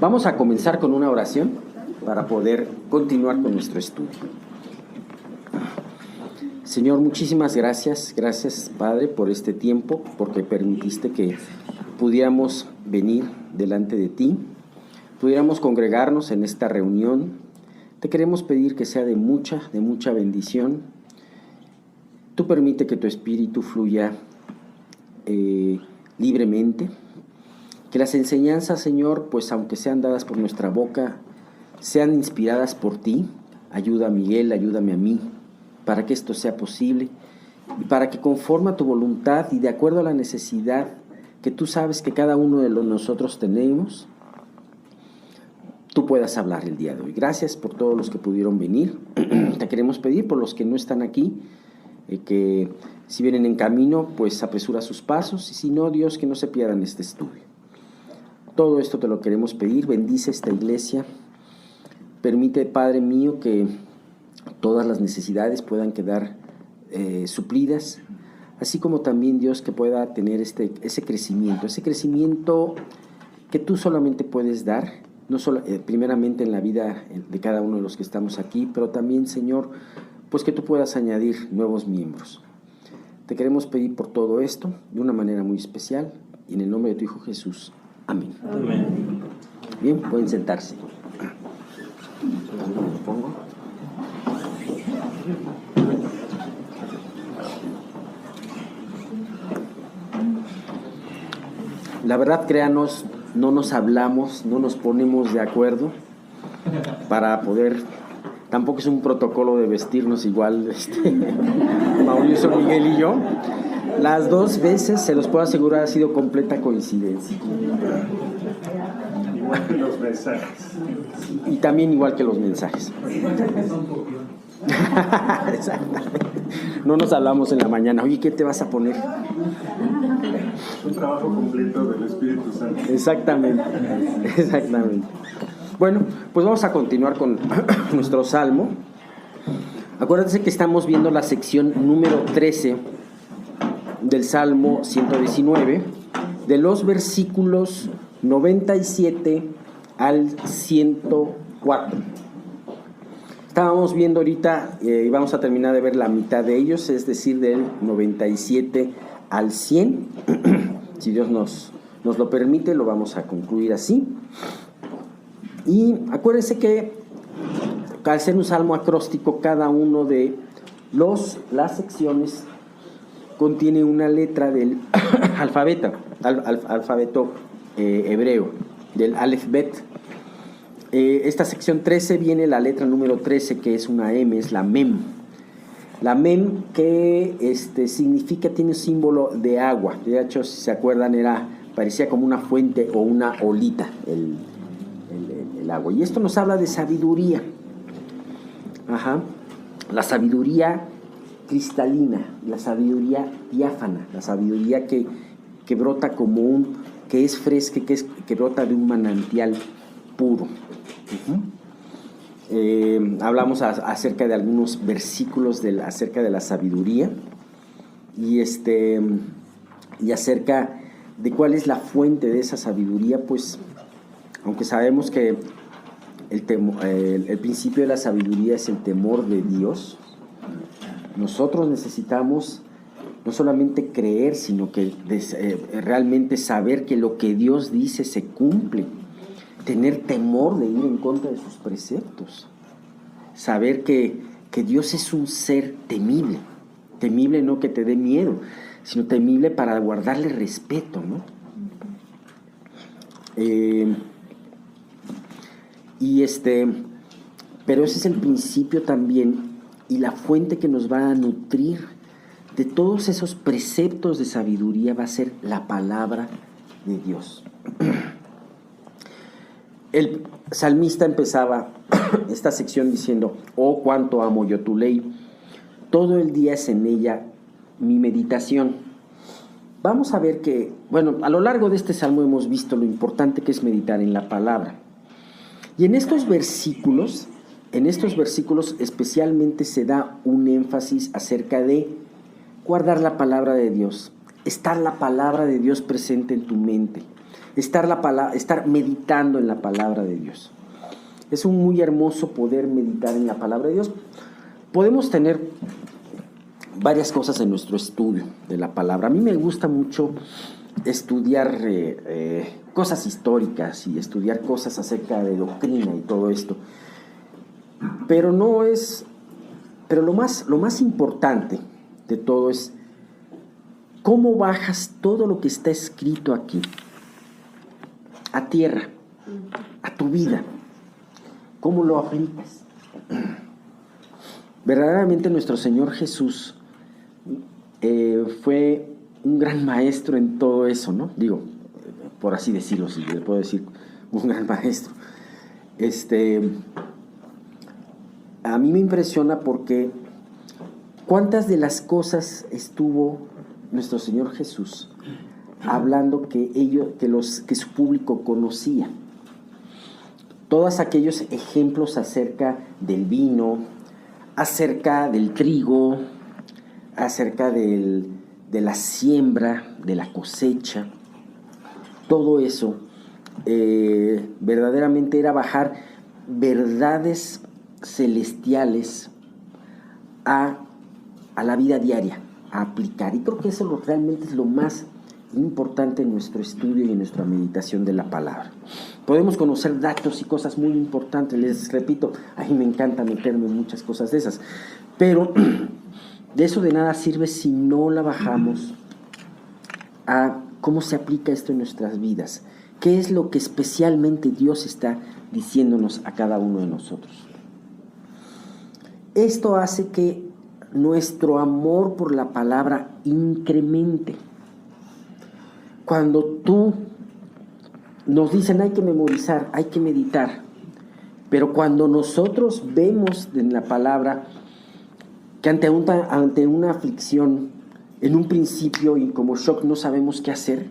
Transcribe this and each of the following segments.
Vamos a comenzar con una oración para poder continuar con nuestro estudio. Señor, muchísimas gracias. Gracias, Padre, por este tiempo, porque permitiste que pudiéramos venir delante de ti, pudiéramos congregarnos en esta reunión. Te queremos pedir que sea de mucha bendición. Tú permite que tu espíritu fluya libremente, que las enseñanzas, Señor, pues aunque sean dadas por nuestra boca, sean inspiradas por ti. Ayuda a Miguel, ayúdame a mí, para que esto sea posible y para que conforme a tu voluntad y de acuerdo a la necesidad que tú sabes que cada uno de nosotros tenemos, tú puedas hablar el día de hoy. Gracias por todos los que pudieron venir. Te queremos pedir por los que no están aquí, que si vienen en camino, pues apresura sus pasos, y si no, Dios, que no se pierdan este estudio. Todo esto te lo queremos pedir. Bendice esta iglesia. Permite, Padre mío, que todas las necesidades puedan quedar suplidas, así como también, Dios, que pueda tener ese crecimiento que tú solamente puedes dar, no solo, primeramente en la vida de cada uno de los que estamos aquí, pero también, Señor, pues que tú puedas añadir nuevos miembros. Te queremos pedir por todo esto de una manera muy especial, y en el nombre de tu Hijo Jesús. Amén. Amén. Bien, pueden sentarse. ¿Me pongo? La verdad, créanos, no nos hablamos, no nos ponemos de acuerdo para poder. Tampoco es un protocolo de vestirnos igual, Mauricio, Miguel y yo. Las dos veces, se los puedo asegurar, ha sido completa coincidencia. Igual que los mensajes. Y también igual que los mensajes. Exactamente. No nos hablamos en la mañana. Oye, ¿qué te vas a poner? Un trabajo completo del Espíritu Santo. Exactamente. Bueno, pues vamos a continuar con nuestro salmo. Acuérdense que estamos viendo la sección número 13 del Salmo 119, de los versículos 97 al 104. Estábamos viendo ahorita, y vamos a terminar de ver la mitad de ellos, es decir, del 97 al 100. Si Dios nos lo permite, lo vamos a concluir así. Y acuérdense que al ser un salmo acróstico, cada uno de las secciones contiene una letra del alfabeto hebreo, del Aleph Bet. Esta sección 13 viene la letra número 13, que es una M, es la Mem. La Mem que significa, tiene un símbolo de agua. De hecho, si se acuerdan, parecía como una fuente o una olita el agua. Y esto nos habla de sabiduría. La sabiduría cristalina, la sabiduría diáfana, la sabiduría que brota que es fresca, que brota de un manantial puro. Hablamos acerca de algunos versículos acerca de la sabiduría y acerca de cuál es la fuente de esa sabiduría. Pues aunque sabemos que el principio de la sabiduría es el temor de Dios, nosotros necesitamos no solamente creer, sino que realmente saber que lo que Dios dice se cumple, tener temor de ir en contra de sus preceptos, saber que Dios es un ser temible no que te dé miedo, sino temible para guardarle respeto, ¿no? Pero ese es el principio también y la fuente que nos va a nutrir de todos esos preceptos de sabiduría va a ser la palabra de Dios. El salmista empezaba esta sección diciendo: oh, cuánto amo yo tu ley, todo el día es en ella mi meditación. Vamos a ver que, a lo largo de este salmo hemos visto lo importante que es meditar en la palabra. Y en estos versículos especialmente se da un énfasis acerca de guardar la palabra de Dios, estar la palabra de Dios presente en tu mente, estar meditando en la palabra de Dios. Es un muy hermoso poder meditar en la palabra de Dios. Podemos tener varias cosas en nuestro estudio de la palabra. A mí me gusta mucho estudiar cosas históricas y estudiar cosas acerca de doctrina y todo esto. Pero lo más importante de todo es cómo bajas todo lo que está escrito aquí a tierra, a tu vida. ¿Cómo lo aplicas? Verdaderamente nuestro Señor Jesús fue un gran maestro en todo eso, ¿no? Digo, por así decirlo, si le puedo decir, un gran maestro. A mí me impresiona porque cuántas de las cosas estuvo nuestro Señor Jesús hablando que su público conocía. Todos aquellos ejemplos acerca del vino, acerca del trigo, acerca de la siembra, de la cosecha, todo eso verdaderamente era bajar verdades celestiales a la vida diaria, a aplicar. Y creo que eso realmente es lo más importante en nuestro estudio y en nuestra meditación de la palabra. Podemos conocer datos y cosas muy importantes, les repito, a mí me encanta meterme en muchas cosas de esas, pero de eso de nada sirve si no la bajamos a cómo se aplica esto en nuestras vidas, qué es lo que especialmente Dios está diciéndonos a cada uno de nosotros. Esto hace que nuestro amor por la palabra incremente. Cuando nos dicen hay que memorizar, hay que meditar, pero cuando nosotros vemos en la palabra que ante una aflicción, en un principio y como shock no sabemos qué hacer,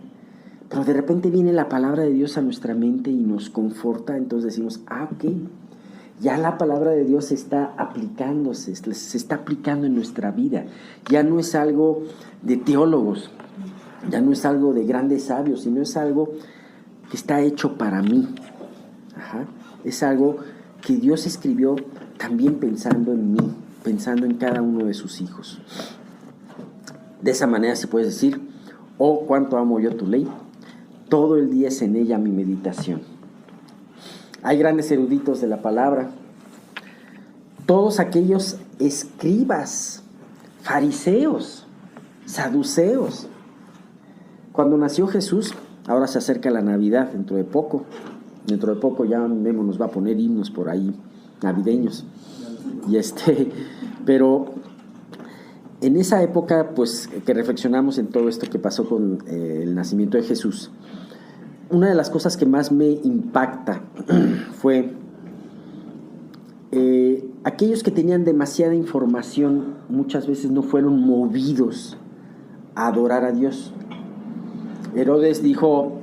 pero de repente viene la palabra de Dios a nuestra mente y nos conforta, entonces decimos, ok, ya la palabra de Dios está aplicándose, se está aplicando en nuestra vida, ya no es algo de teólogos, ya no es algo de grandes sabios, sino es algo que está hecho para mí. Es algo que Dios escribió también pensando en mí, pensando en cada uno de sus hijos. De esa manera se puede decir, oh, cuánto amo yo tu ley, todo el día es en ella mi meditación. Hay grandes eruditos de la palabra, todos aquellos escribas, fariseos, saduceos. Cuando nació Jesús, ahora se acerca la Navidad, dentro de poco ya Memo nos va a poner himnos por ahí navideños. Pero en esa época, pues, que reflexionamos en todo esto que pasó con el nacimiento de Jesús, una de las cosas que más me impacta fue aquellos que tenían demasiada información muchas veces no fueron movidos a adorar a Dios. Herodes dijo,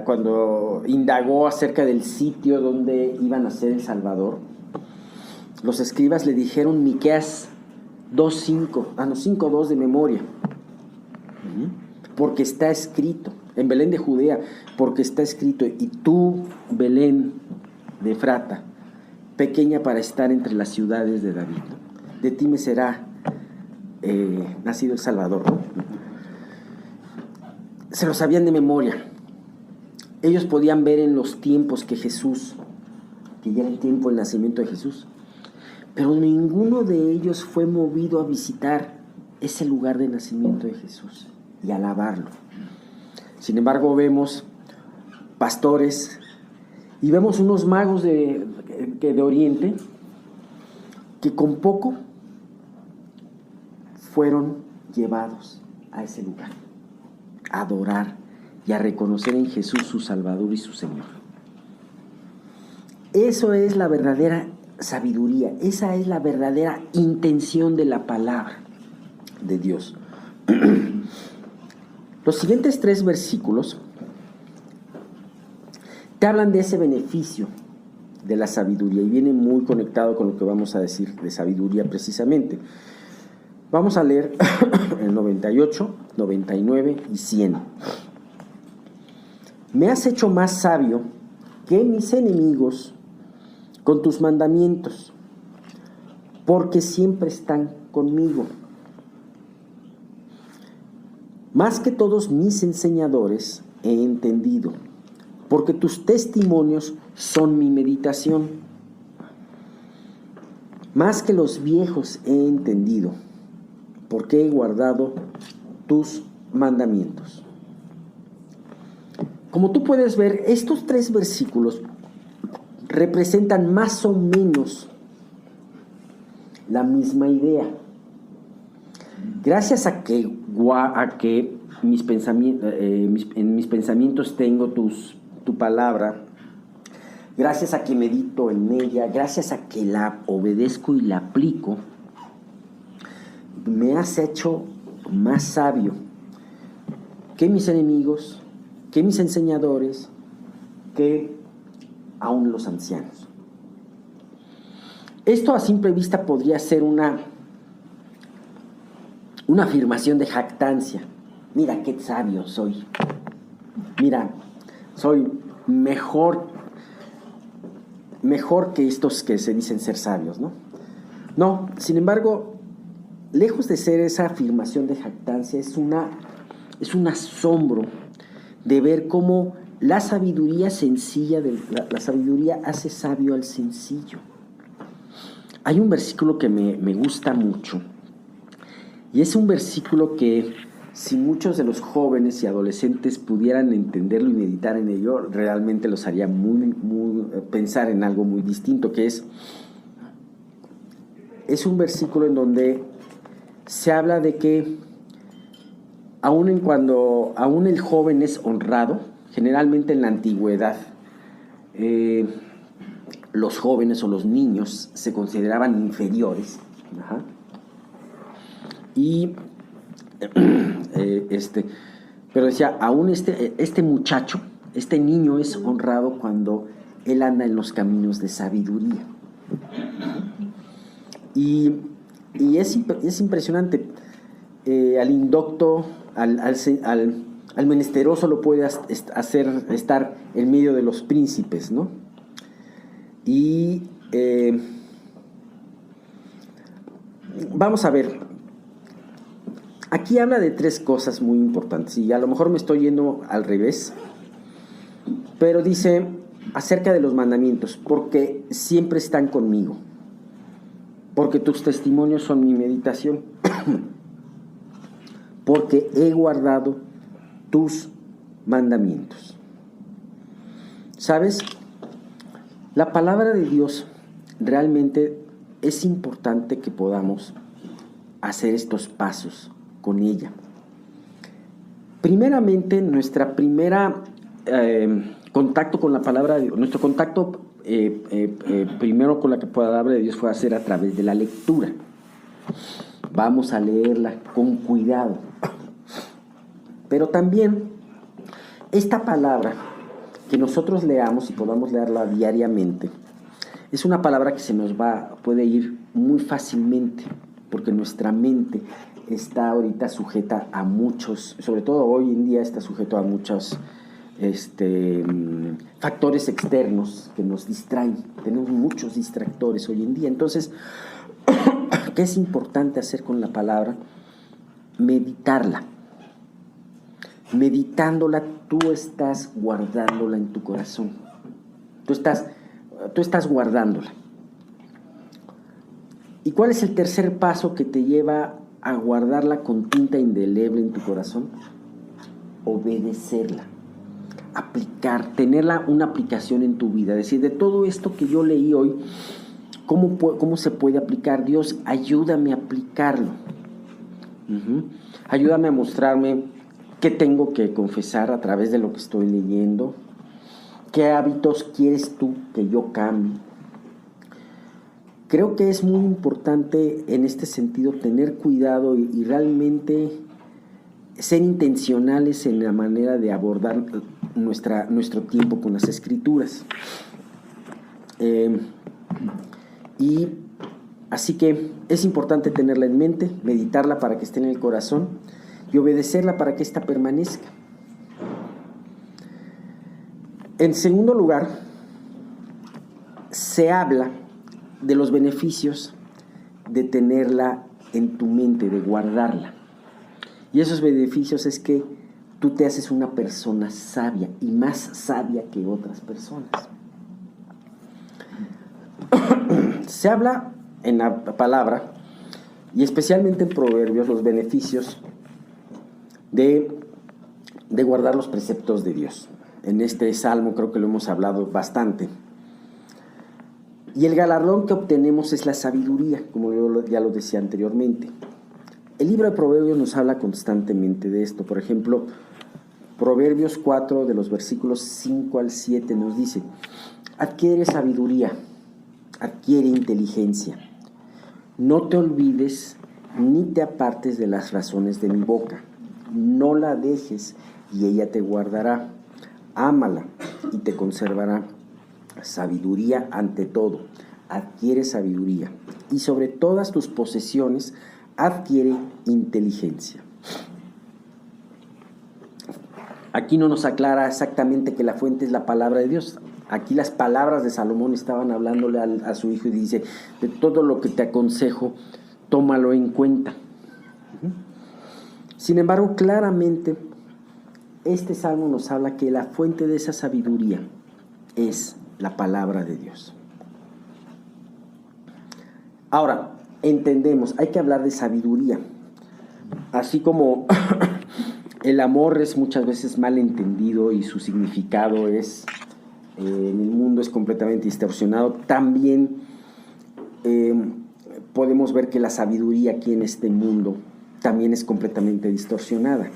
cuando indagó acerca del sitio donde iba a nacer el Salvador, los escribas le dijeron Miqueas 5:2 de memoria, porque está escrito, en Belén de Judea, porque está escrito, y tú, Belén de Efrata, pequeña para estar entre las ciudades de David, de ti me será nacido el Salvador, ¿no? Se lo sabían de memoria. Ellos podían ver en los tiempos que ya era el tiempo del nacimiento de Jesús, pero ninguno de ellos fue movido a visitar ese lugar de nacimiento de Jesús y alabarlo. Sin embargo, vemos pastores y vemos unos magos de Oriente que con poco fueron llevados a ese lugar a adorar y a reconocer en Jesús su Salvador y su Señor. Eso es la verdadera sabiduría, esa es la verdadera intención de la palabra de Dios. Los siguientes 3 versículos te hablan de ese beneficio de la sabiduría y viene muy conectado con lo que vamos a decir de sabiduría precisamente. Vamos a leer el 98, 99 y 100. Me has hecho más sabio que mis enemigos con tus mandamientos, porque siempre están conmigo. Más que todos mis enseñadores he entendido, porque tus testimonios son mi meditación. Más que los viejos he entendido, porque he guardado tus mandamientos. Como tú puedes ver, estos 3 versículos representan más o menos la misma idea. Gracias a que en mis pensamientos tengo tu palabra, gracias a que medito en ella, gracias a que la obedezco y la aplico, me has hecho más sabio que mis enemigos, que mis enseñadores, que aún los ancianos. Esto a simple vista podría ser una afirmación de jactancia. Mira qué sabio soy. Mira, soy mejor que estos que se dicen ser sabios, ¿no? No, sin embargo, lejos de ser esa afirmación de jactancia, es un asombro de ver cómo la sabiduría sencilla, la sabiduría hace sabio al sencillo. Hay un versículo que me gusta mucho, y es un versículo que si muchos de los jóvenes y adolescentes pudieran entenderlo y meditar en ello, realmente los haría muy pensar en algo muy distinto, que es un versículo en donde se habla de que aun el joven es honrado, generalmente en la antigüedad, los jóvenes o los niños se consideraban inferiores. Ajá. Pero decía, aún este muchacho, este niño es honrado cuando él anda en los caminos de sabiduría. Y es impresionante. Al indocto, al menesteroso lo puede hacer estar en medio de los príncipes, ¿no? Y vamos a ver, aquí habla de 3 cosas muy importantes, y a lo mejor me estoy yendo al revés, pero dice acerca de los mandamientos, porque siempre están conmigo, porque tus testimonios son mi meditación, porque he guardado tus mandamientos. ¿Sabes? La palabra de Dios realmente es importante que podamos hacer estos pasos con ella. Primeramente, nuestra primera contacto con la palabra de Dios, nuestro contacto primero con la palabra de Dios fue hacer a través de la lectura. Vamos a leerla con cuidado. Pero también esta palabra, que nosotros leamos y podamos leerla diariamente, es una palabra que se nos puede ir muy fácilmente, porque nuestra mente está ahorita sujeta a muchos, sobre todo hoy en día está sujeto a muchos factores externos que nos distraen. Tenemos muchos distractores hoy en día. Entonces, ¿qué es importante hacer con la palabra? Meditarla. Meditándola, tú estás guardándola en tu corazón. Tú estás guardándola. ¿Y cuál es el tercer paso que te lleva a guardarla con tinta indeleble en tu corazón? Obedecerla. Aplicar, tenerla una aplicación en tu vida. Es decir, de todo esto que yo leí hoy, ¿cómo se puede aplicar? Dios, ayúdame a aplicarlo. Ayúdame a mostrarme qué tengo que confesar a través de lo que estoy leyendo. ¿Qué hábitos quieres tú que yo cambie? Creo que es muy importante en este sentido tener cuidado y realmente ser intencionales en la manera de abordar nuestro tiempo con las Escrituras. Y así que es importante tenerla en mente, meditarla para que esté en el corazón y obedecerla para que ésta permanezca. En segundo lugar, se habla de los beneficios de tenerla en tu mente, de guardarla. Y esos beneficios es que tú te haces una persona sabia y más sabia que otras personas. Se habla en la palabra y especialmente en Proverbios los beneficios de guardar los preceptos de Dios. En este salmo creo que lo hemos hablado bastante. Y el galardón que obtenemos es la sabiduría, como yo ya lo decía anteriormente. El libro de Proverbios nos habla constantemente de esto. Por ejemplo, Proverbios 4, de los versículos 5 al 7, nos dice: adquiere sabiduría, adquiere inteligencia. No te olvides ni te apartes de las razones de mi boca. No la dejes y ella te guardará. Ámala y te conservará. Sabiduría ante todo. Adquiere sabiduría. Y sobre todas tus posesiones, adquiere inteligencia. Aquí no nos aclara exactamente que la fuente es la palabra de Dios. Aquí las palabras de Salomón estaban hablándole a su hijo y dice: de todo lo que te aconsejo, tómalo en cuenta. Sin embargo, claramente, este salmo nos habla que la fuente de esa sabiduría es la palabra de Dios. Ahora, entendemos, hay que hablar de sabiduría. Así como el amor es muchas veces mal entendido y su significado es, en el mundo es completamente distorsionado, también podemos ver que la sabiduría aquí en este mundo también es completamente distorsionada.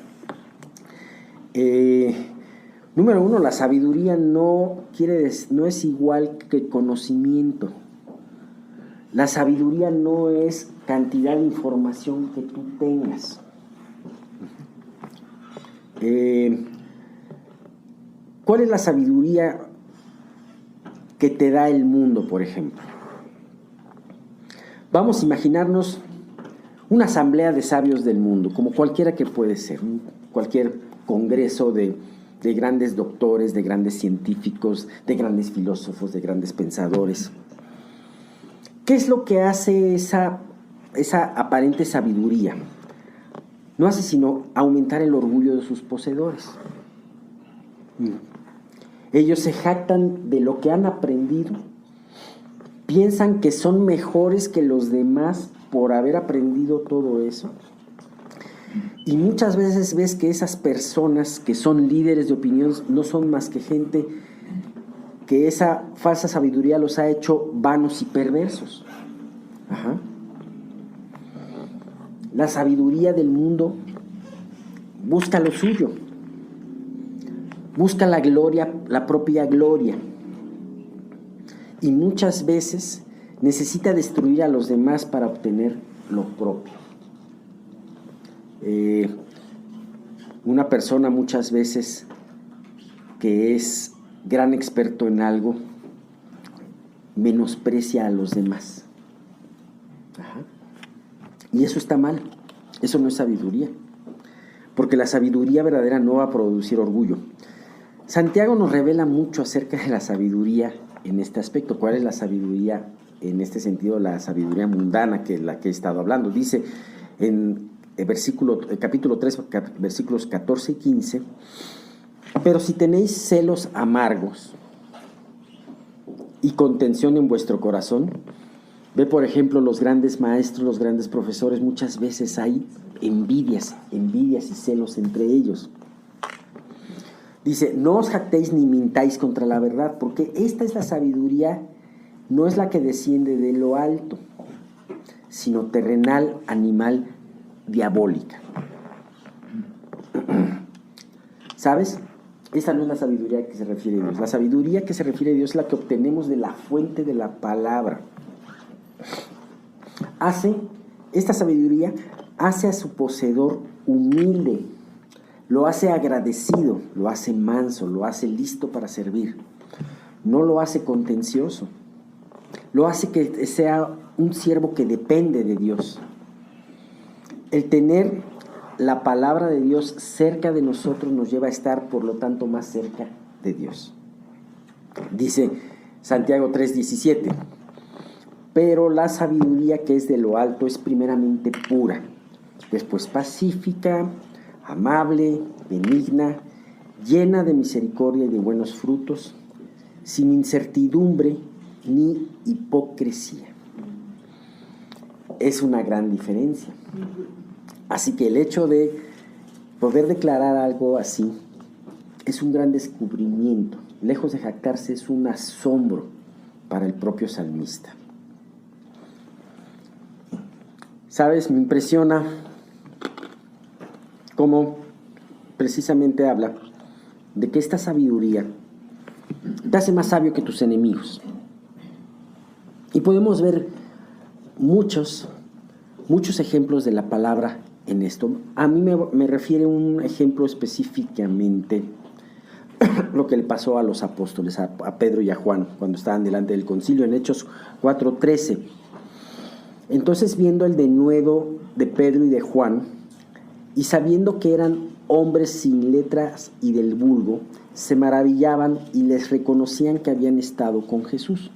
Número uno, la sabiduría no es igual que conocimiento. La sabiduría no es cantidad de información que tú tengas. ¿Cuál es la sabiduría que te da el mundo, por ejemplo? Vamos a imaginarnos una asamblea de sabios del mundo, como cualquiera que puede ser, cualquier congreso de grandes doctores, de grandes científicos, de grandes filósofos, de grandes pensadores. ¿Qué es lo que hace esa aparente sabiduría? No hace sino aumentar el orgullo de sus poseedores. Ellos se jactan de lo que han aprendido, piensan que son mejores que los demás por haber aprendido todo eso. Y muchas veces ves que esas personas que son líderes de opinión no son más que gente que esa falsa sabiduría los ha hecho vanos y perversos. Ajá. La sabiduría del mundo busca lo suyo, busca la gloria, la propia gloria, y muchas veces necesita destruir a los demás para obtener lo propio. Una persona muchas veces que es gran experto en algo menosprecia a los demás. Ajá. Y eso está mal, eso no es sabiduría, porque la sabiduría verdadera no va a producir orgullo. Santiago nos revela mucho acerca de la sabiduría en este aspecto. ¿Cuál es la sabiduría en este sentido? La sabiduría mundana, que es la que he estado hablando. Dice en capítulo 3, versículos 14 y 15: pero si tenéis celos amargos y contención en vuestro corazón, ve por ejemplo los grandes maestros, los grandes profesores, muchas veces hay envidias y celos entre ellos. Dice: no os jactéis ni mintáis contra la verdad, porque esta es la sabiduría, no es la que desciende de lo alto, sino terrenal, animal, diabólica. ¿Sabes? Esa no es la sabiduría que se refiere a Dios. La sabiduría que se refiere a Dios es la que obtenemos de la fuente de la palabra. Esta sabiduría hace a su poseedor humilde, lo hace agradecido, lo hace manso, lo hace listo para servir. No lo hace contencioso, lo hace que sea un siervo que depende de Dios. El tener la palabra de Dios cerca de nosotros nos lleva a estar, por lo tanto, más cerca de Dios. Dice Santiago 3:17, pero la sabiduría que es de lo alto es primeramente pura, después pacífica, amable, benigna, llena de misericordia y de buenos frutos, sin incertidumbre ni hipocresía. Es una gran diferencia. Así que el hecho de poder declarar algo así es un gran descubrimiento. Lejos de jactarse, es un asombro para el propio salmista. ¿Sabes? Me impresiona cómo precisamente habla de que esta sabiduría te hace más sabio que tus enemigos. Y podemos ver muchos ejemplos de la palabra en esto. A mí me refiere un ejemplo específicamente lo que le pasó a los apóstoles, a Pedro y a Juan, cuando estaban delante del concilio, en Hechos 4:13. Entonces, viendo el denuedo de Pedro y de Juan, y sabiendo que eran hombres sin letras y del vulgo, se maravillaban y les reconocían que habían estado con Jesús.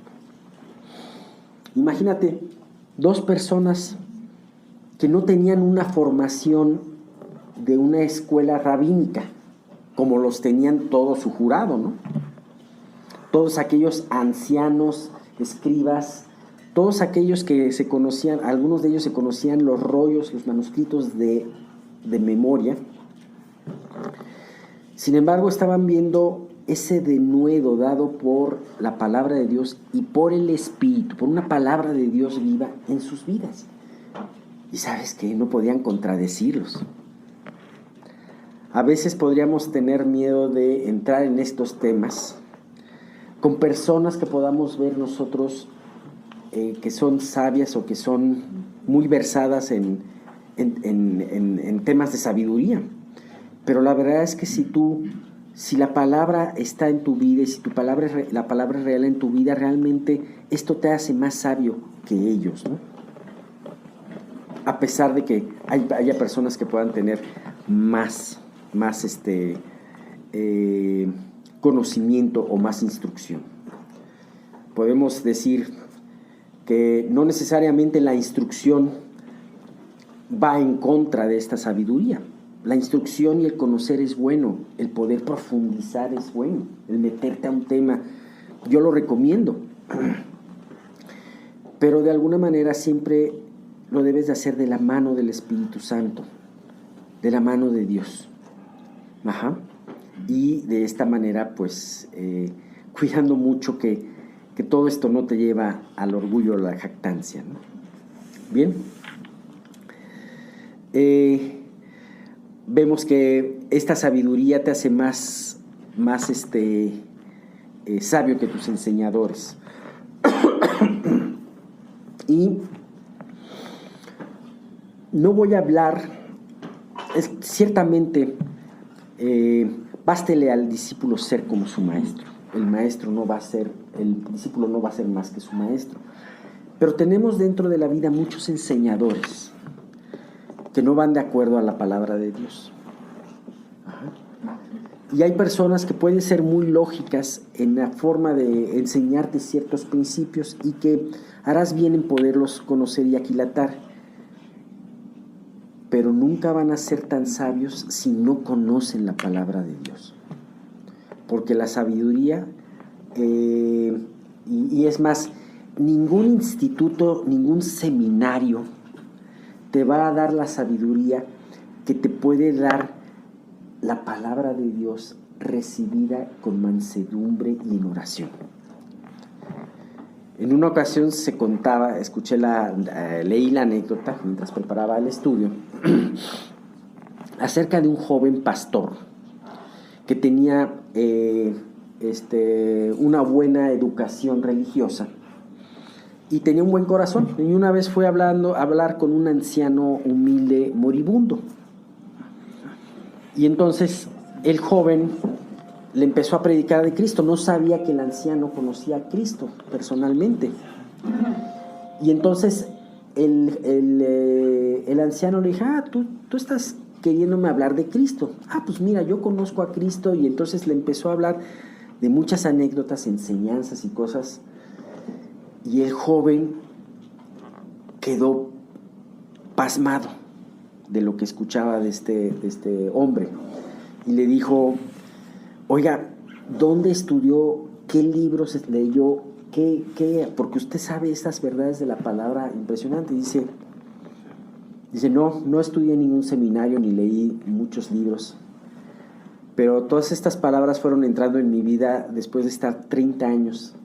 Imagínate, dos personas que no tenían una formación de una escuela rabínica, como los tenían todo su jurado, ¿no? Todos aquellos ancianos, escribas, todos aquellos que se conocían, algunos de ellos se conocían los rollos, los manuscritos de memoria. Sin embargo, estaban viendo ese denuedo dado por la palabra de Dios y por el Espíritu, por una palabra de Dios viva en sus vidas. Y ¿sabes qué? No podían contradecirlos. A veces podríamos tener miedo de entrar en estos temas con personas que podamos ver nosotros que son sabias o que son muy versadas en temas de sabiduría. Pero la verdad es que si la palabra está en tu vida y si la palabra es real en tu vida, realmente esto te hace más sabio que ellos, ¿no? A pesar de que haya personas que puedan tener más conocimiento o más instrucción. Podemos decir que no necesariamente la instrucción va en contra de esta sabiduría. La instrucción y el conocer es bueno, el poder profundizar es bueno, el meterte a un tema, yo lo recomiendo. Pero de alguna manera siempre lo debes de hacer de la mano del Espíritu Santo, de la mano de Dios. Ajá. Y de esta manera, pues, cuidando mucho que todo esto no te lleva al orgullo o la jactancia, ¿no? Bien. Vemos que esta sabiduría te hace más sabio que tus enseñadores. Y no voy a hablar, ciertamente, bástele al discípulo ser como su maestro. El discípulo no va a ser más que su maestro. Pero tenemos dentro de la vida muchos enseñadores que no van de acuerdo a la palabra de Dios. Ajá. Y hay personas que pueden ser muy lógicas en la forma de enseñarte ciertos principios y que harás bien en poderlos conocer y aquilatar. Pero nunca van a ser tan sabios si no conocen la palabra de Dios. Porque la sabiduría, y es más, ningún instituto, ningún seminario te va a dar la sabiduría que te puede dar la palabra de Dios recibida con mansedumbre y en oración. En una ocasión se contaba, leí la anécdota mientras preparaba el estudio, acerca de un joven pastor que tenía una buena educación religiosa y tenía un buen corazón. Y una vez fue a hablar con un anciano humilde moribundo. Y entonces el joven le empezó a predicar de Cristo. No sabía que el anciano conocía a Cristo personalmente. Y entonces el anciano le dijo: tú estás queriéndome hablar de Cristo. Pues mira, yo conozco a Cristo. Y entonces le empezó a hablar de muchas anécdotas, enseñanzas y cosas, y el joven quedó pasmado de lo que escuchaba de este hombre, y le dijo: oiga, ¿dónde estudió? ¿Qué libros leyó? Porque usted sabe estas verdades de la palabra impresionante. Dice, no estudié en ningún seminario ni leí muchos libros, pero todas estas palabras fueron entrando en mi vida después de estar 30 años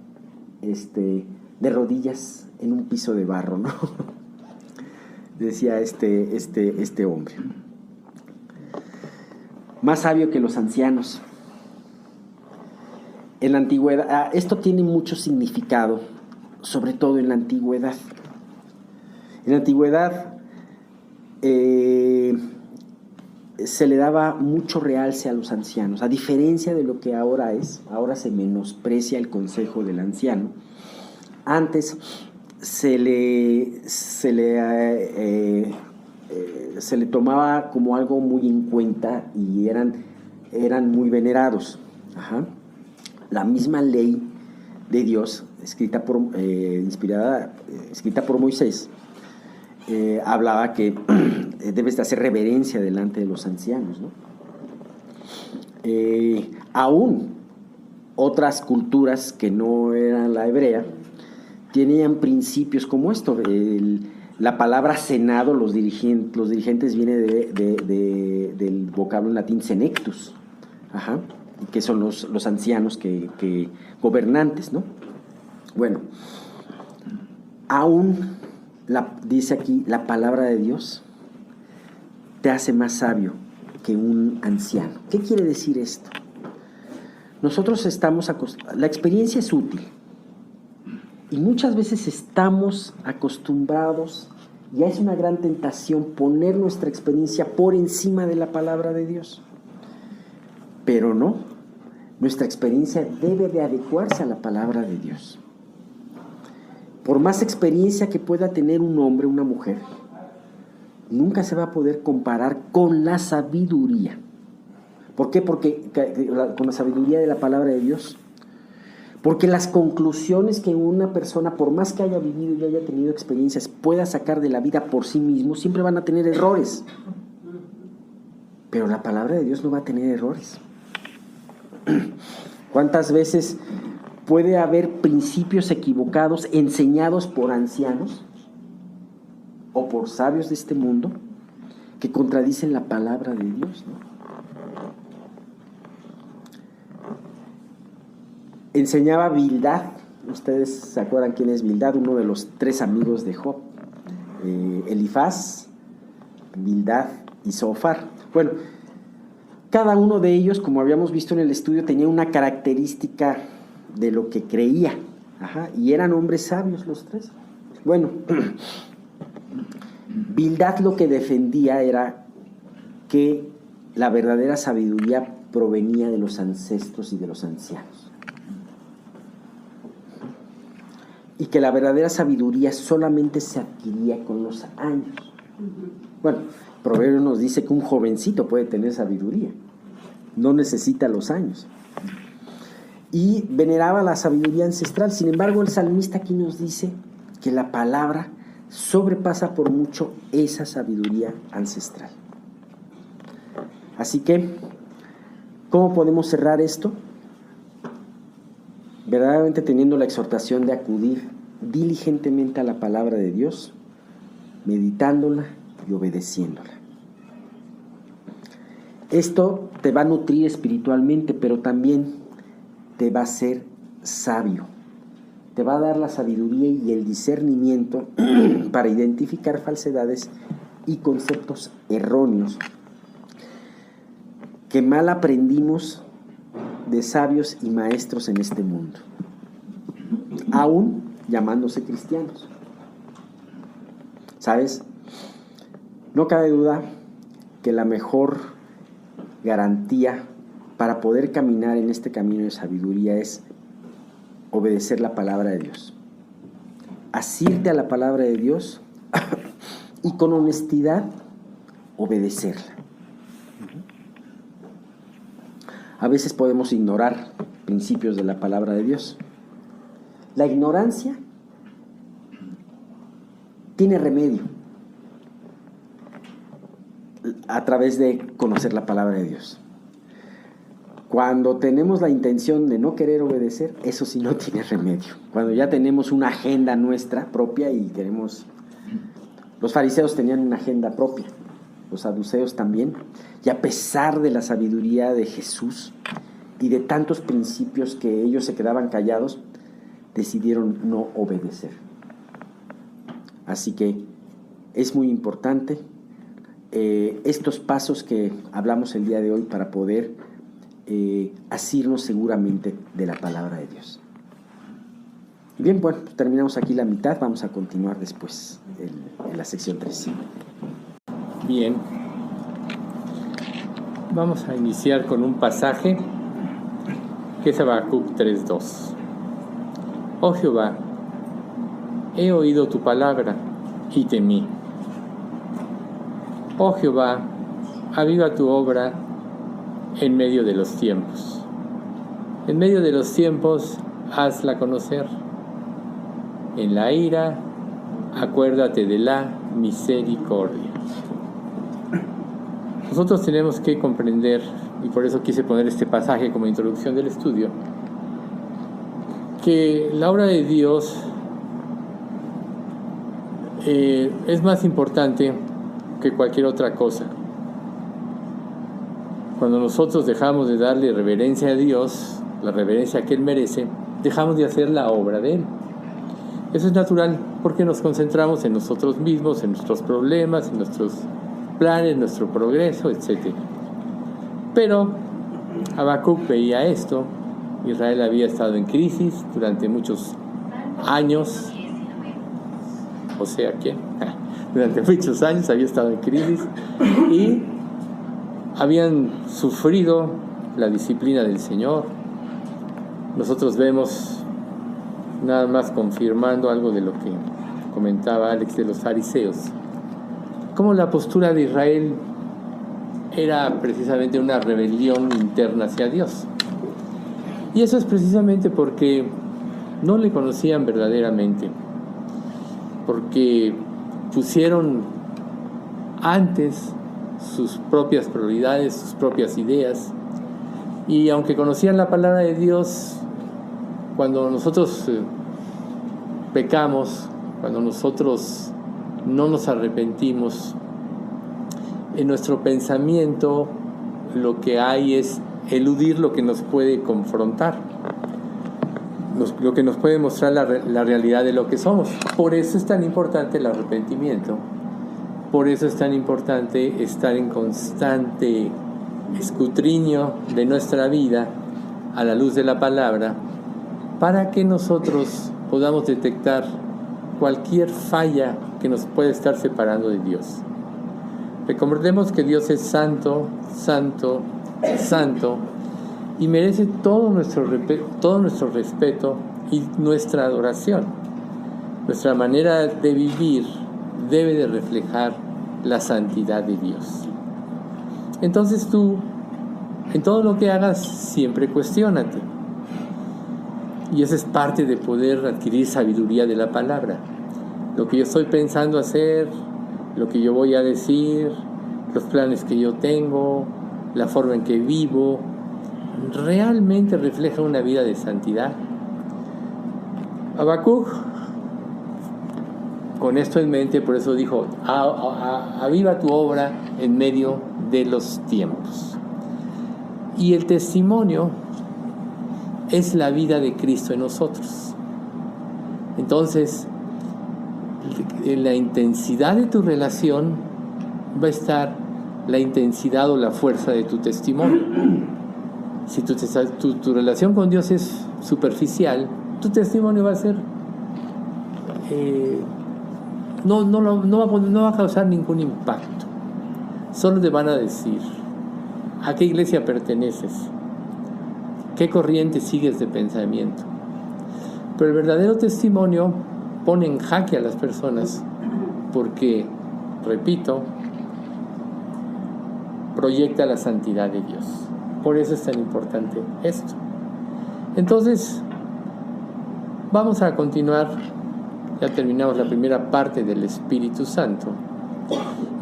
de rodillas en un piso de barro, ¿no? Decía este hombre. Más sabio que los ancianos. En la antigüedad, esto tiene mucho significado, sobre todo en la antigüedad. En la antigüedad se le daba mucho realce a los ancianos, a diferencia de lo que ahora es. Ahora se menosprecia el consejo del anciano. Antes se le tomaba como algo muy en cuenta y eran muy venerados. Ajá. La misma ley de Dios, escrita por Moisés, hablaba que debes de hacer reverencia delante de los ancianos, ¿no? Aún otras culturas que no eran la hebrea tenían principios como esto. La palabra senado, los dirigentes viene del vocablo en latín senectus, ajá, que son los ancianos que gobernantes, ¿no? Bueno, aún dice aquí, la palabra de Dios te hace más sabio que un anciano. ¿Qué quiere decir esto? Nosotros la experiencia es útil, y muchas veces estamos acostumbrados, ya es una gran tentación poner nuestra experiencia por encima de la palabra de Dios. Pero no, nuestra experiencia debe de adecuarse a la palabra de Dios. Por más experiencia que pueda tener un hombre o una mujer, nunca se va a poder comparar con la sabiduría. ¿Por qué? Porque con la sabiduría de la palabra de Dios. Porque las conclusiones que una persona, por más que haya vivido y haya tenido experiencias, pueda sacar de la vida por sí mismo, siempre van a tener errores. Pero la palabra de Dios no va a tener errores. ¿Cuántas veces puede haber principios equivocados enseñados por ancianos o por sabios de este mundo que contradicen la palabra de Dios, ¿no? Enseñaba Bildad. Ustedes se acuerdan quién es Bildad, uno de los 3 amigos de Job, Elifaz, Bildad y Zophar. Bueno, cada uno de ellos, como habíamos visto en el estudio, tenía una característica de lo que creía. Ajá, y eran hombres sabios los 3. Bueno, Bildad lo que defendía era que la verdadera sabiduría provenía de los ancestros y de los ancianos, y que la verdadera sabiduría solamente se adquiría con los años. Bueno, Proverbios nos dice que un jovencito puede tener sabiduría, no necesita los años. Y veneraba la sabiduría ancestral. Sin embargo, el salmista aquí nos dice que la palabra sobrepasa por mucho esa sabiduría ancestral. Así que, ¿cómo podemos cerrar esto? Verdaderamente teniendo la exhortación de acudir diligentemente a la palabra de Dios, meditándola y obedeciéndola. Esto te va a nutrir espiritualmente, pero también te va a hacer sabio. Te va a dar la sabiduría y el discernimiento para identificar falsedades y conceptos erróneos que mal aprendimos de sabios y maestros en este mundo, aún llamándose cristianos. ¿Sabes? No cabe duda que la mejor garantía para poder caminar en este camino de sabiduría es obedecer la palabra de Dios, asirte a la palabra de Dios y con honestidad obedecerla. A veces podemos ignorar principios de la palabra de Dios. La ignorancia tiene remedio a través de conocer la palabra de Dios. Cuando tenemos la intención de no querer obedecer, eso sí no tiene remedio. Cuando ya tenemos una agenda nuestra propia y queremos... Los fariseos tenían una agenda propia, los saduceos también, y a pesar de la sabiduría de Jesús y de tantos principios que ellos se quedaban callados, decidieron no obedecer. Así que es muy importante estos pasos que hablamos el día de hoy para poder asirnos seguramente de la palabra de Dios. Bien, bueno, terminamos aquí la mitad, vamos a continuar después en la sección 3. Bien, vamos a iniciar con un pasaje que es Habacuc 3:2. Oh Jehová, he oído tu palabra y temí. Oh Jehová, aviva tu obra en medio de los tiempos. En medio de los tiempos, hazla conocer. En la ira, acuérdate de la misericordia. Nosotros tenemos que comprender, y por eso quise poner este pasaje como introducción del estudio, que la obra de Dios es más importante que cualquier otra cosa. Cuando nosotros dejamos de darle reverencia a Dios, la reverencia que Él merece, dejamos de hacer la obra de Él. Eso es natural porque nos concentramos en nosotros mismos, en nuestros problemas, en nuestros planes, nuestro progreso, etc. Pero Habacuc veía esto. Israel había estado en crisis durante muchos años. O sea, ¿quién? Durante muchos años había estado en crisis y habían sufrido la disciplina del Señor. Nosotros vemos, nada más confirmando algo de lo que comentaba Alex de los fariseos, cómo la postura de Israel era precisamente una rebelión interna hacia Dios. Y eso es precisamente porque no le conocían verdaderamente, porque pusieron antes sus propias prioridades, sus propias ideas, y aunque conocían la palabra de Dios, cuando nosotros pecamos, cuando nosotros no nos arrepentimos, en nuestro pensamiento lo que hay es eludir lo que nos puede confrontar, lo que nos puede mostrar la realidad de lo que somos. Por eso es tan importante el arrepentimiento, por eso es tan importante estar en constante escudriño de nuestra vida a la luz de la palabra, para que nosotros podamos detectar cualquier falla que nos puede estar separando de Dios. Recordemos que Dios es santo, santo, santo, y merece todo nuestro respeto y nuestra adoración. Nuestra manera de vivir debe de reflejar la santidad de Dios. Entonces tú, en todo lo que hagas, siempre cuestiónate. Y eso es parte de poder adquirir sabiduría de la palabra. Lo que yo estoy pensando hacer, lo que yo voy a decir, los planes que yo tengo, la forma en que vivo, ¿realmente refleja una vida de santidad? Habacuc, con esto en mente, por eso dijo, aviva tu obra en medio de los tiempos. Y el testimonio es la vida de Cristo en nosotros. Entonces, en la intensidad de tu relación va a estar la intensidad o la fuerza de tu testimonio. Si tu relación con Dios es superficial, tu testimonio va a ser no va a causar ningún impacto. Solo te van a decir a qué iglesia perteneces, qué corriente sigues de pensamiento. Pero el verdadero testimonio pone en jaque a las personas porque, repito, proyecta la santidad de Dios. Por eso es tan importante esto. Entonces, vamos a continuar. Ya terminamos la primera parte del Espíritu Santo.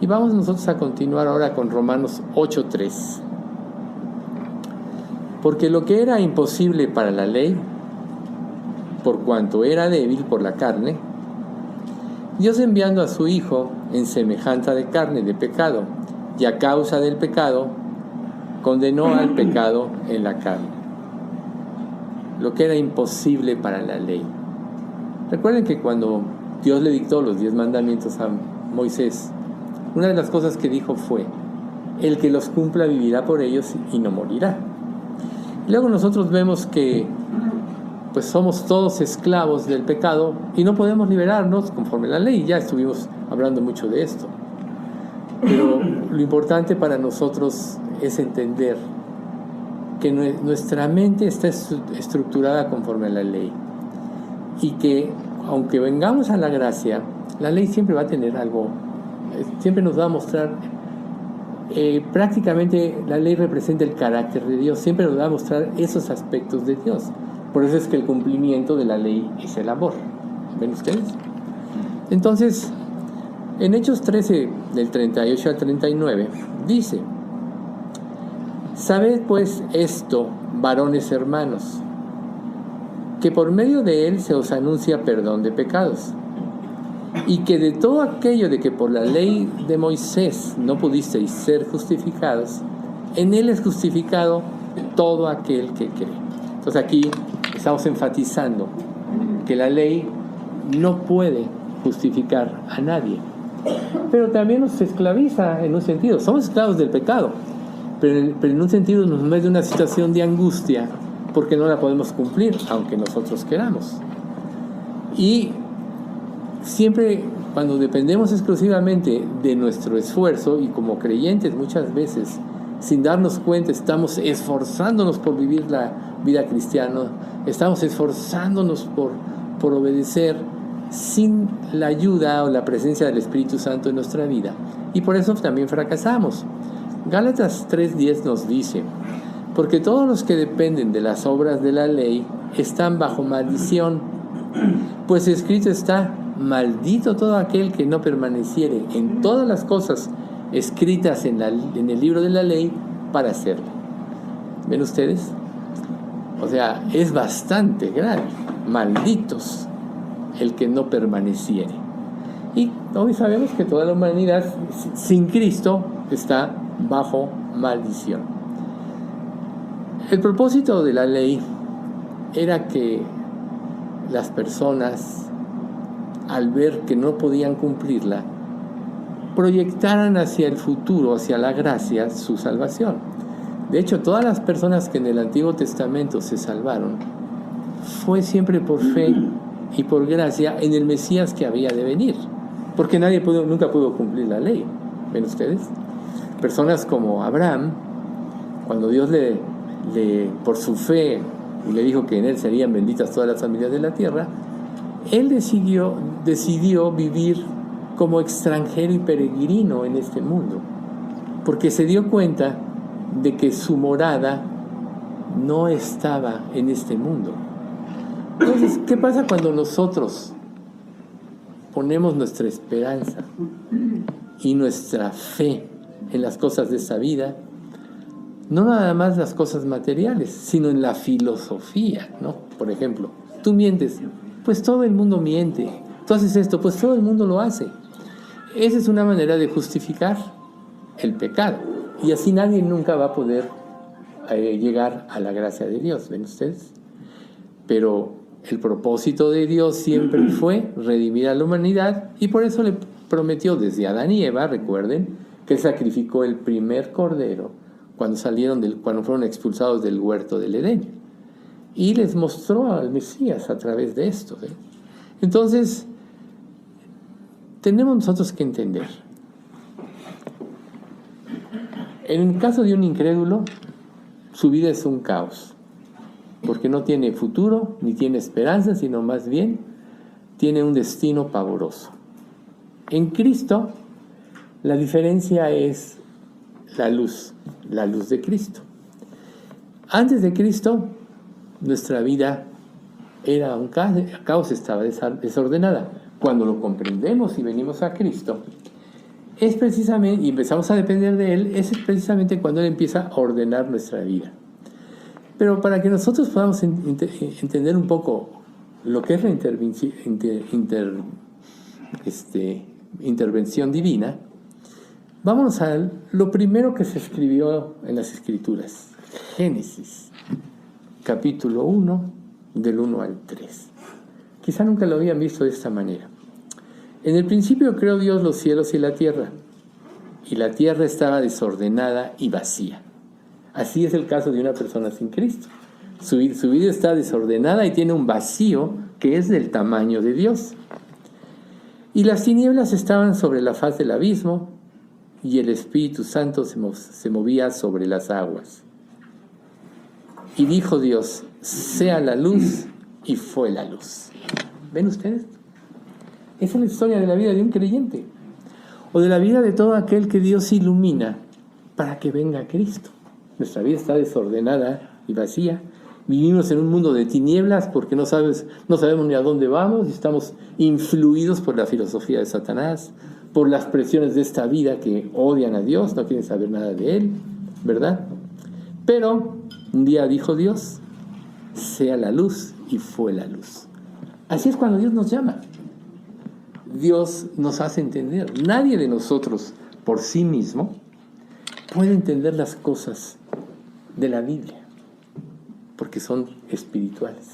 Y vamos nosotros a continuar ahora con Romanos 8:3. Porque lo que era imposible para la ley, por cuanto era débil por la carne, Dios enviando a su Hijo en semejanza de carne de pecado, y a causa del pecado, condenó al pecado en la carne. Lo que era imposible para la ley. Recuerden que cuando Dios le dictó los 10 mandamientos a Moisés, una de las cosas que dijo fue: el que los cumpla vivirá por ellos y no morirá. Y luego nosotros vemos que pues somos todos esclavos del pecado y no podemos liberarnos conforme a la ley. Ya estuvimos hablando mucho de esto. Pero lo importante para nosotros es entender que nuestra mente está estructurada conforme a la ley y que aunque vengamos a la gracia, la ley siempre va a tener algo, siempre nos va a mostrar, prácticamente la ley representa el carácter de Dios, siempre nos va a mostrar esos aspectos de Dios. Por eso es que el cumplimiento de la ley es el amor. ¿Ven ustedes? Entonces, en Hechos 13, del 38 al 39, dice: sabed pues esto, varones hermanos, que por medio de él se os anuncia perdón de pecados, y que de todo aquello de que por la ley de Moisés no pudisteis ser justificados, en él es justificado todo aquel que cree. Entonces aquí estamos enfatizando que la ley no puede justificar a nadie, pero también nos esclaviza en un sentido. Somos esclavos del pecado, pero en un sentido nos mete en una situación de angustia porque no la podemos cumplir, aunque nosotros queramos. Y siempre cuando dependemos exclusivamente de nuestro esfuerzo, y como creyentes muchas veces, sin darnos cuenta, estamos esforzándonos por vivir la vida cristiana, estamos esforzándonos por obedecer sin la ayuda o la presencia del Espíritu Santo en nuestra vida. Y por eso también fracasamos. Gálatas 3:10 nos dice: porque todos los que dependen de las obras de la ley están bajo maldición, pues escrito está: maldito todo aquel que no permaneciere en todas las cosas escritas en el libro de la ley para hacerlo. ¿Ven ustedes? O sea, es bastante grave. Malditos el que no permaneciere. Y hoy sabemos que toda la humanidad sin Cristo está bajo maldición. El propósito de la ley era que las personas, al ver que no podían cumplirla, proyectaran hacia el futuro, hacia la gracia, su salvación. De hecho, todas las personas que en el Antiguo Testamento se salvaron fue siempre por fe y por gracia en el Mesías que había de venir, porque nunca pudo cumplir la ley. ¿Ven ustedes? Personas como Abraham, cuando Dios por su fe le dijo que en él serían benditas todas las familias de la tierra, él decidió vivir como extranjero y peregrino en este mundo, porque se dio cuenta de que su morada no estaba en este mundo. Entonces, ¿qué pasa cuando nosotros ponemos nuestra esperanza y nuestra fe en las cosas de esta vida? No nada más las cosas materiales, sino en la filosofía, ¿no? Por ejemplo, tú mientes, pues todo el mundo miente. Tú haces esto, pues todo el mundo lo hace. Esa es una manera de justificar el pecado. Y así nadie nunca va a poder llegar a la gracia de Dios, ¿ven ustedes? Pero el propósito de Dios siempre fue redimir a la humanidad, y por eso le prometió desde Adán y Eva, recuerden, que Él sacrificó el primer cordero cuando fueron expulsados del huerto del Edén. Y les mostró al Mesías a través de esto, ¿eh? Entonces, tenemos nosotros que entender. En el caso de un incrédulo, su vida es un caos, porque no tiene futuro, ni tiene esperanza, sino más bien tiene un destino pavoroso. En Cristo, la diferencia es la luz de Cristo. Antes de Cristo, nuestra vida era un caos, estaba desordenada. Cuando lo comprendemos y venimos a Cristo, es precisamente, y empezamos a depender de Él, es precisamente cuando Él empieza a ordenar nuestra vida. Pero para que nosotros podamos entender un poco lo que es la intervención divina, vámonos a lo primero que se escribió en las Escrituras, Génesis, capítulo 1, del 1 al 3. Quizá nunca lo habían visto de esta manera. En el principio creó Dios los cielos y la tierra estaba desordenada y vacía. Así es el caso de una persona sin Cristo. Su vida está desordenada y tiene un vacío que es del tamaño de Dios. Y las tinieblas estaban sobre la faz del abismo, y el Espíritu Santo se movía sobre las aguas. Y dijo Dios: sea la luz, y fue la luz. ¿Ven ustedes? Esa es la historia de la vida de un creyente, o de la vida de todo aquel que Dios ilumina para que venga Cristo. Nuestra vida está desordenada y vacía. Vivimos en un mundo de tinieblas porque no sabemos ni a dónde vamos, y estamos influidos por la filosofía de Satanás, por las presiones de esta vida que odian a Dios, no quieren saber nada de Él, ¿verdad? Pero un día dijo Dios: sea la luz, y fue la luz. Así es cuando Dios nos llama. Dios nos hace entender. Nadie de nosotros por sí mismo puede entender las cosas de la Biblia, porque son espirituales,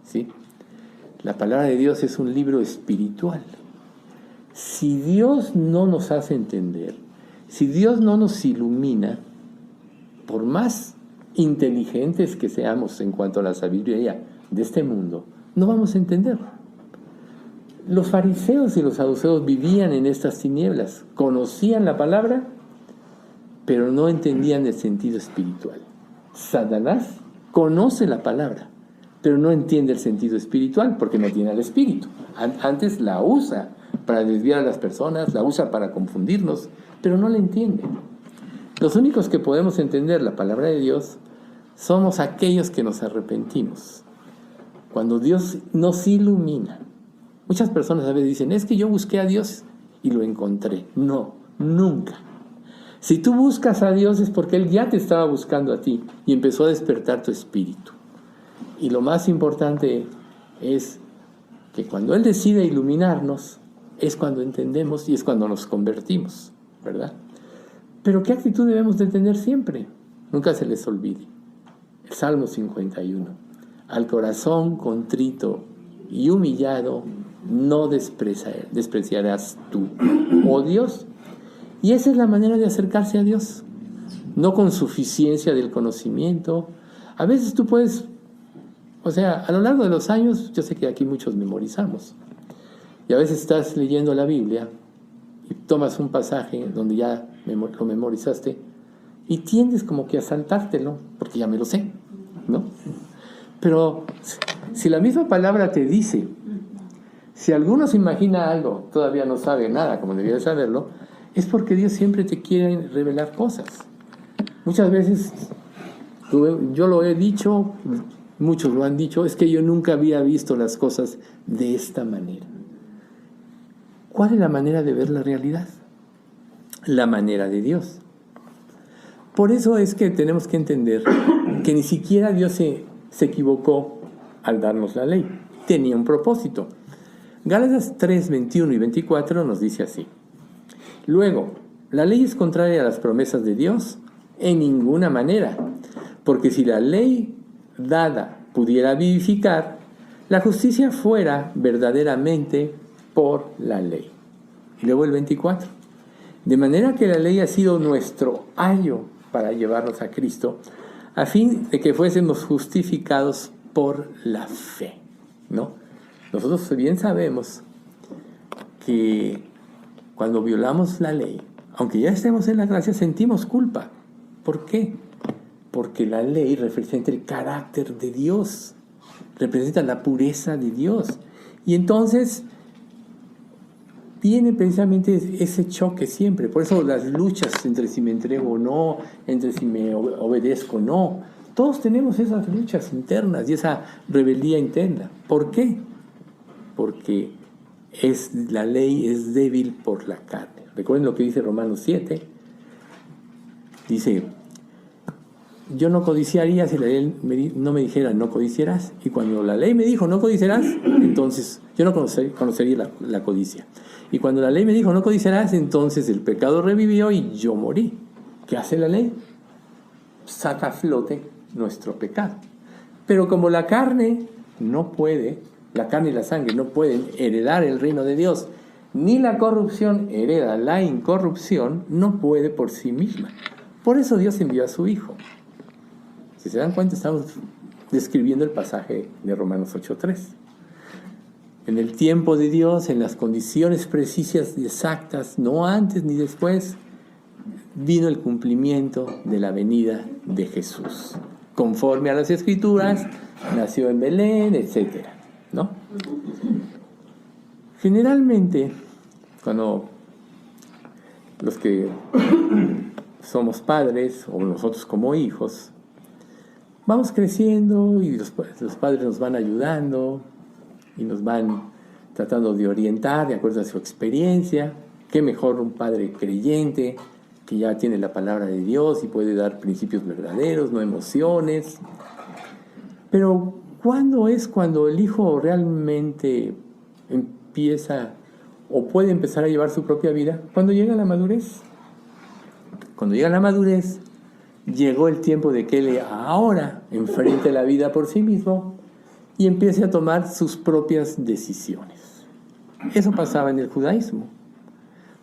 ¿sí? La palabra de Dios es un libro espiritual. Si Dios no nos hace entender, si Dios no nos ilumina, por más inteligentes que seamos en cuanto a la sabiduría de este mundo, no vamos a entender. Los fariseos y los saduceos vivían en estas tinieblas, conocían la palabra, pero no entendían el sentido espiritual. Satanás conoce la palabra, pero no entiende el sentido espiritual porque no tiene el espíritu. Antes la usa para desviar a las personas, la usa para confundirnos, pero no la entiende. Los únicos que podemos entender la palabra de Dios somos aquellos que nos arrepentimos. Cuando Dios nos ilumina. Muchas personas a veces dicen: es que yo busqué a Dios y lo encontré. No, nunca. Si tú buscas a Dios es porque Él ya te estaba buscando a ti y empezó a despertar tu espíritu. Y lo más importante es que cuando Él decide iluminarnos, es cuando entendemos y es cuando nos convertimos, ¿verdad? Pero ¿qué actitud debemos de tener siempre? Nunca se les olvide. El Salmo 51. Al corazón contrito y humillado no despreciarás tú, oh Dios. Y esa es la manera de acercarse a Dios, no con suficiencia del conocimiento. A veces tú puedes, a lo largo de los años, yo sé que aquí muchos memorizamos, y a veces estás leyendo la Biblia y tomas un pasaje donde ya lo memorizaste y tiendes como que a saltártelo, porque ya me lo sé, ¿no? Pero si la misma palabra te dice, si alguno se imagina algo, todavía no sabe nada como debería saberlo, es porque Dios siempre te quiere revelar cosas. Muchas veces, yo lo he dicho, muchos lo han dicho, es que yo nunca había visto las cosas de esta manera. ¿Cuál es la manera de ver la realidad? La manera de Dios. Por eso es que tenemos que entender que ni siquiera Dios se equivocó al darnos la ley. Tenía un propósito. Gálatas 3, 21 y 24 nos dice así: luego, ¿la ley es contraria a las promesas de Dios? En ninguna manera, porque si la ley dada pudiera vivificar, la justicia fuera verdaderamente por la ley. Y luego el 24. De manera que la ley ha sido nuestro ayo para llevarnos a Cristo, a fin de que fuésemos justificados por la fe, ¿no? Nosotros bien sabemos que cuando violamos la ley, aunque ya estemos en la gracia, sentimos culpa. ¿Por qué? Porque la ley representa el carácter de Dios, representa la pureza de Dios. Y entonces viene precisamente ese choque siempre. Por eso las luchas entre si me entrego o no, entre si me obedezco o no, Todos tenemos esas luchas internas y esa rebeldía interna. ¿Por qué? Porque la ley es débil por la carne. Recuerden lo que dice Romanos 7. Dice, yo no codiciaría si la ley no me dijera no codiciarás. Y cuando la ley me dijo no codiciarás, entonces yo no conocería la codicia. Y cuando la ley me dijo no codiciarás, entonces el pecado revivió y yo morí. ¿Qué hace la ley? Saca a flote nuestro pecado. Pero como la carne no puede, la carne y la sangre no pueden heredar el reino de Dios, ni la corrupción hereda la incorrupción, no puede por sí misma. Por eso Dios envió a su Hijo. Si se dan cuenta, estamos describiendo el pasaje de Romanos 8:3. En el tiempo de Dios, en las condiciones precisas y exactas, no antes ni después, vino el cumplimiento de la venida de Jesús. Conforme a las Escrituras, nació en Belén, etc., ¿no? Generalmente, cuando los que somos padres o nosotros como hijos, vamos creciendo y los padres nos van ayudando y nos van tratando de orientar de acuerdo a su experiencia. Qué mejor un padre creyente que ya tiene la palabra de Dios y puede dar principios verdaderos, no emociones. Pero ¿cuándo es cuando el hijo realmente empieza o puede empezar a llevar su propia vida? Cuando llega la madurez. Cuando llega la madurez, llegó el tiempo de que él ahora enfrente la vida por sí mismo y empiece a tomar sus propias decisiones. Eso pasaba en el judaísmo.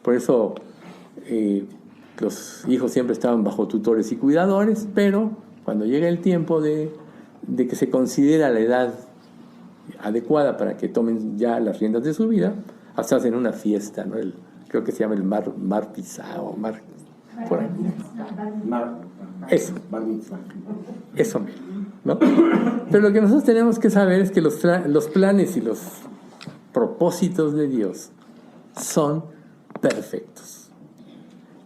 Por eso los hijos siempre estaban bajo tutores y cuidadores, pero cuando llega el tiempo de que se considera la edad adecuada para que tomen ya las riendas de su vida, hasta hacen una fiesta, ¿no? Creo que se llama el Mar Pisao, por ahí. Eso mismo, ¿no? Pero lo que nosotros tenemos que saber es que los planes y los propósitos de Dios son perfectos.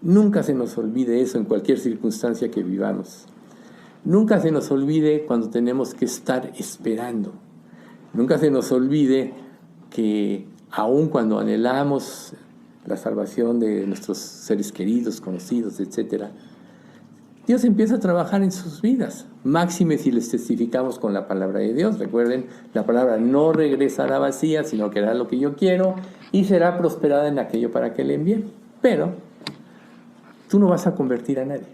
Nunca se nos olvide eso en cualquier circunstancia que vivamos. Nunca se nos olvide cuando tenemos que estar esperando. Nunca se nos olvide que aun cuando anhelamos la salvación de nuestros seres queridos, conocidos, etc., Dios empieza a trabajar en sus vidas. Máxime si les testificamos con la palabra de Dios. Recuerden, la palabra no regresará vacía, sino que hará lo que yo quiero y será prosperada en aquello para que le envíe. Pero tú no vas a convertir a nadie.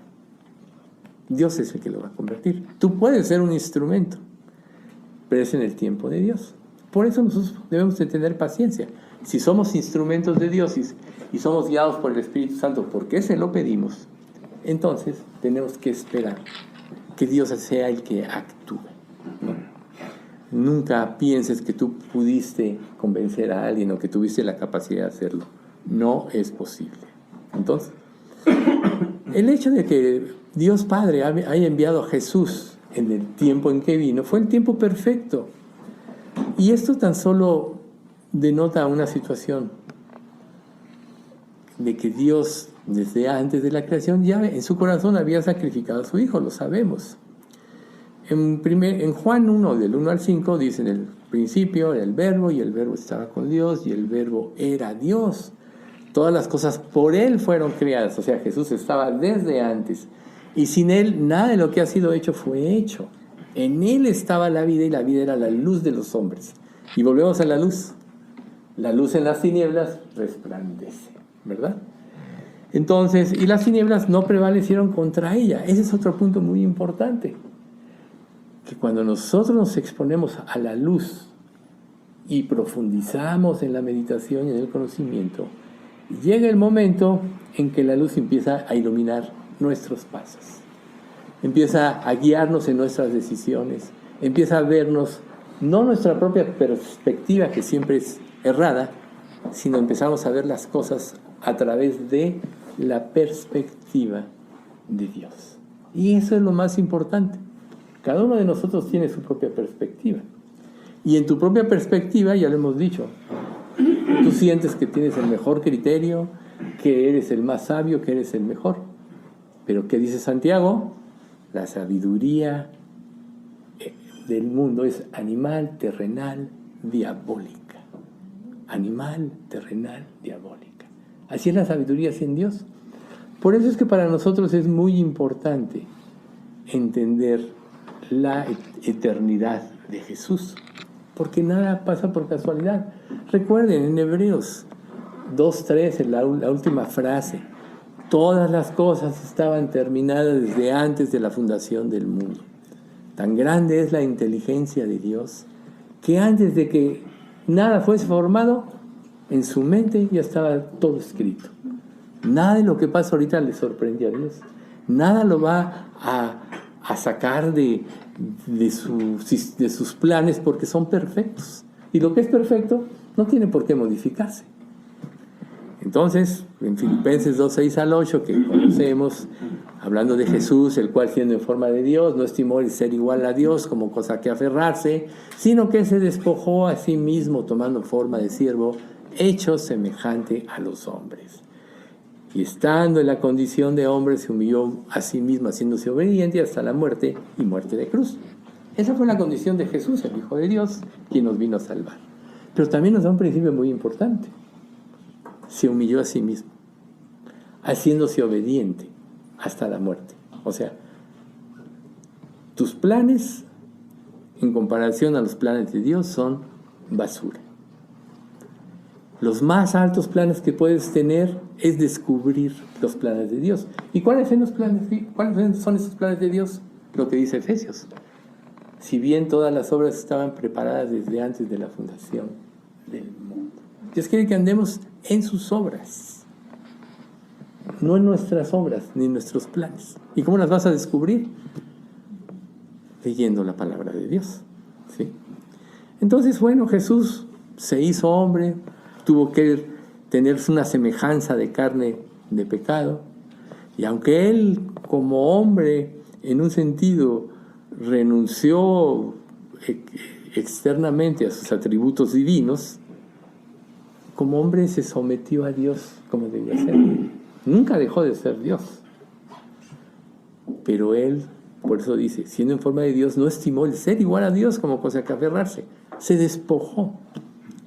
Dios es el que lo va a convertir. Tú puedes ser un instrumento, pero es en el tiempo de Dios. Por eso nosotros debemos de tener paciencia. Si somos instrumentos de Dios y somos guiados por el Espíritu Santo, porque se lo pedimos, entonces tenemos que esperar que Dios sea el que actúe, ¿no? Nunca pienses que tú pudiste convencer a alguien o que tuviste la capacidad de hacerlo. No es posible. Entonces, el hecho de que Dios Padre haya enviado a Jesús en el tiempo en que vino fue el tiempo perfecto. Y esto tan solo denota una situación de que Dios, desde antes de la creación, ya en su corazón había sacrificado a su Hijo, lo sabemos. En Juan 1, del 1 al 5, dice: en el principio era el Verbo, y el Verbo estaba con Dios, y el Verbo era Dios. Todas las cosas por Él fueron creadas. O sea, Jesús estaba desde antes. Y sin Él, nada de lo que ha sido hecho fue hecho. En Él estaba la vida, y la vida era la luz de los hombres. Y volvemos a la luz. La luz en las tinieblas resplandece, ¿verdad? Entonces, y las tinieblas no prevalecieron contra ella. Ese es otro punto muy importante. Que cuando nosotros nos exponemos a la luz y profundizamos en la meditación y en el conocimiento, llega el momento en que la luz empieza a iluminar nuestros pasos. Empieza a guiarnos en nuestras decisiones. Empieza a vernos, no nuestra propia perspectiva, que siempre es errada, sino empezamos a ver las cosas a través de la perspectiva de Dios. Y eso es lo más importante. Cada uno de nosotros tiene su propia perspectiva. Y en tu propia perspectiva, ya lo hemos dicho, tú sientes que tienes el mejor criterio, que eres el más sabio, que eres el mejor. Pero ¿qué dice Santiago? La sabiduría del mundo es animal, terrenal, diabólica. Animal, terrenal, diabólica. Así es la sabiduría sin Dios. Por eso es que para nosotros es muy importante entender la eternidad de Jesús, porque nada pasa por casualidad. Recuerden, en Hebreos 2:3, en la última frase, todas las cosas estaban terminadas desde antes de la fundación del mundo. Tan grande es la inteligencia de Dios que antes de que nada fuese formado, en su mente ya estaba todo escrito. Nada de lo que pasa ahorita le sorprende a Dios. Nada lo va a sacar de sus planes, porque son perfectos. Y lo que es perfecto no tiene por qué modificarse. Entonces, en Filipenses 2:6-8, que conocemos, hablando de Jesús, el cual siendo en forma de Dios, no estimó el ser igual a Dios como cosa que aferrarse, sino que se despojó a sí mismo tomando forma de siervo, hecho semejante a los hombres. Y estando en la condición de hombre, se humilló a sí mismo, haciéndose obediente hasta la muerte y muerte de cruz. Esa fue la condición de Jesús, el Hijo de Dios, quien nos vino a salvar. Pero también nos da un principio muy importante. Se humilló a sí mismo, haciéndose obediente hasta la muerte. O sea, tus planes en comparación a los planes de Dios son basura. Los más altos planes que puedes tener es descubrir los planes de Dios. ¿Y cuáles son esos planes de Dios? Lo que dice Efesios. Si bien todas las obras estaban preparadas desde antes de la fundación del mundo. Dios quiere que andemos en sus obras, no en nuestras obras ni en nuestros planes. ¿Y cómo las vas a descubrir? Leyendo la palabra de Dios, ¿sí? Entonces, bueno, Jesús se hizo hombre, tuvo que tener una semejanza de carne de pecado, y aunque él como hombre en un sentido renunció externamente a sus atributos divinos, como hombre se sometió a Dios como debía ser. Nunca dejó de ser Dios. Pero él, por eso dice, siendo en forma de Dios, no estimó el ser igual a Dios como cosa que aferrarse. Se despojó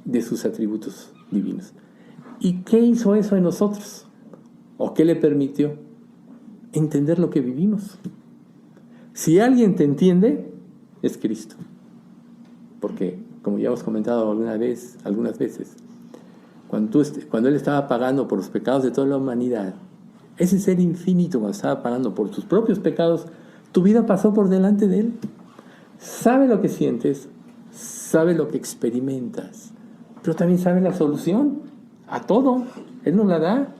de sus atributos divinos. ¿Y qué hizo eso en nosotros? ¿O qué le permitió? Entender lo que vivimos. Si alguien te entiende, es Cristo. Porque, como ya hemos comentado algunas veces, cuando Él estaba pagando por los pecados de toda la humanidad, ese ser infinito, cuando estaba pagando por tus propios pecados, tu vida pasó por delante de Él. Sabe lo que sientes, sabe lo que experimentas, pero también sabe la solución a todo. Él nos la da.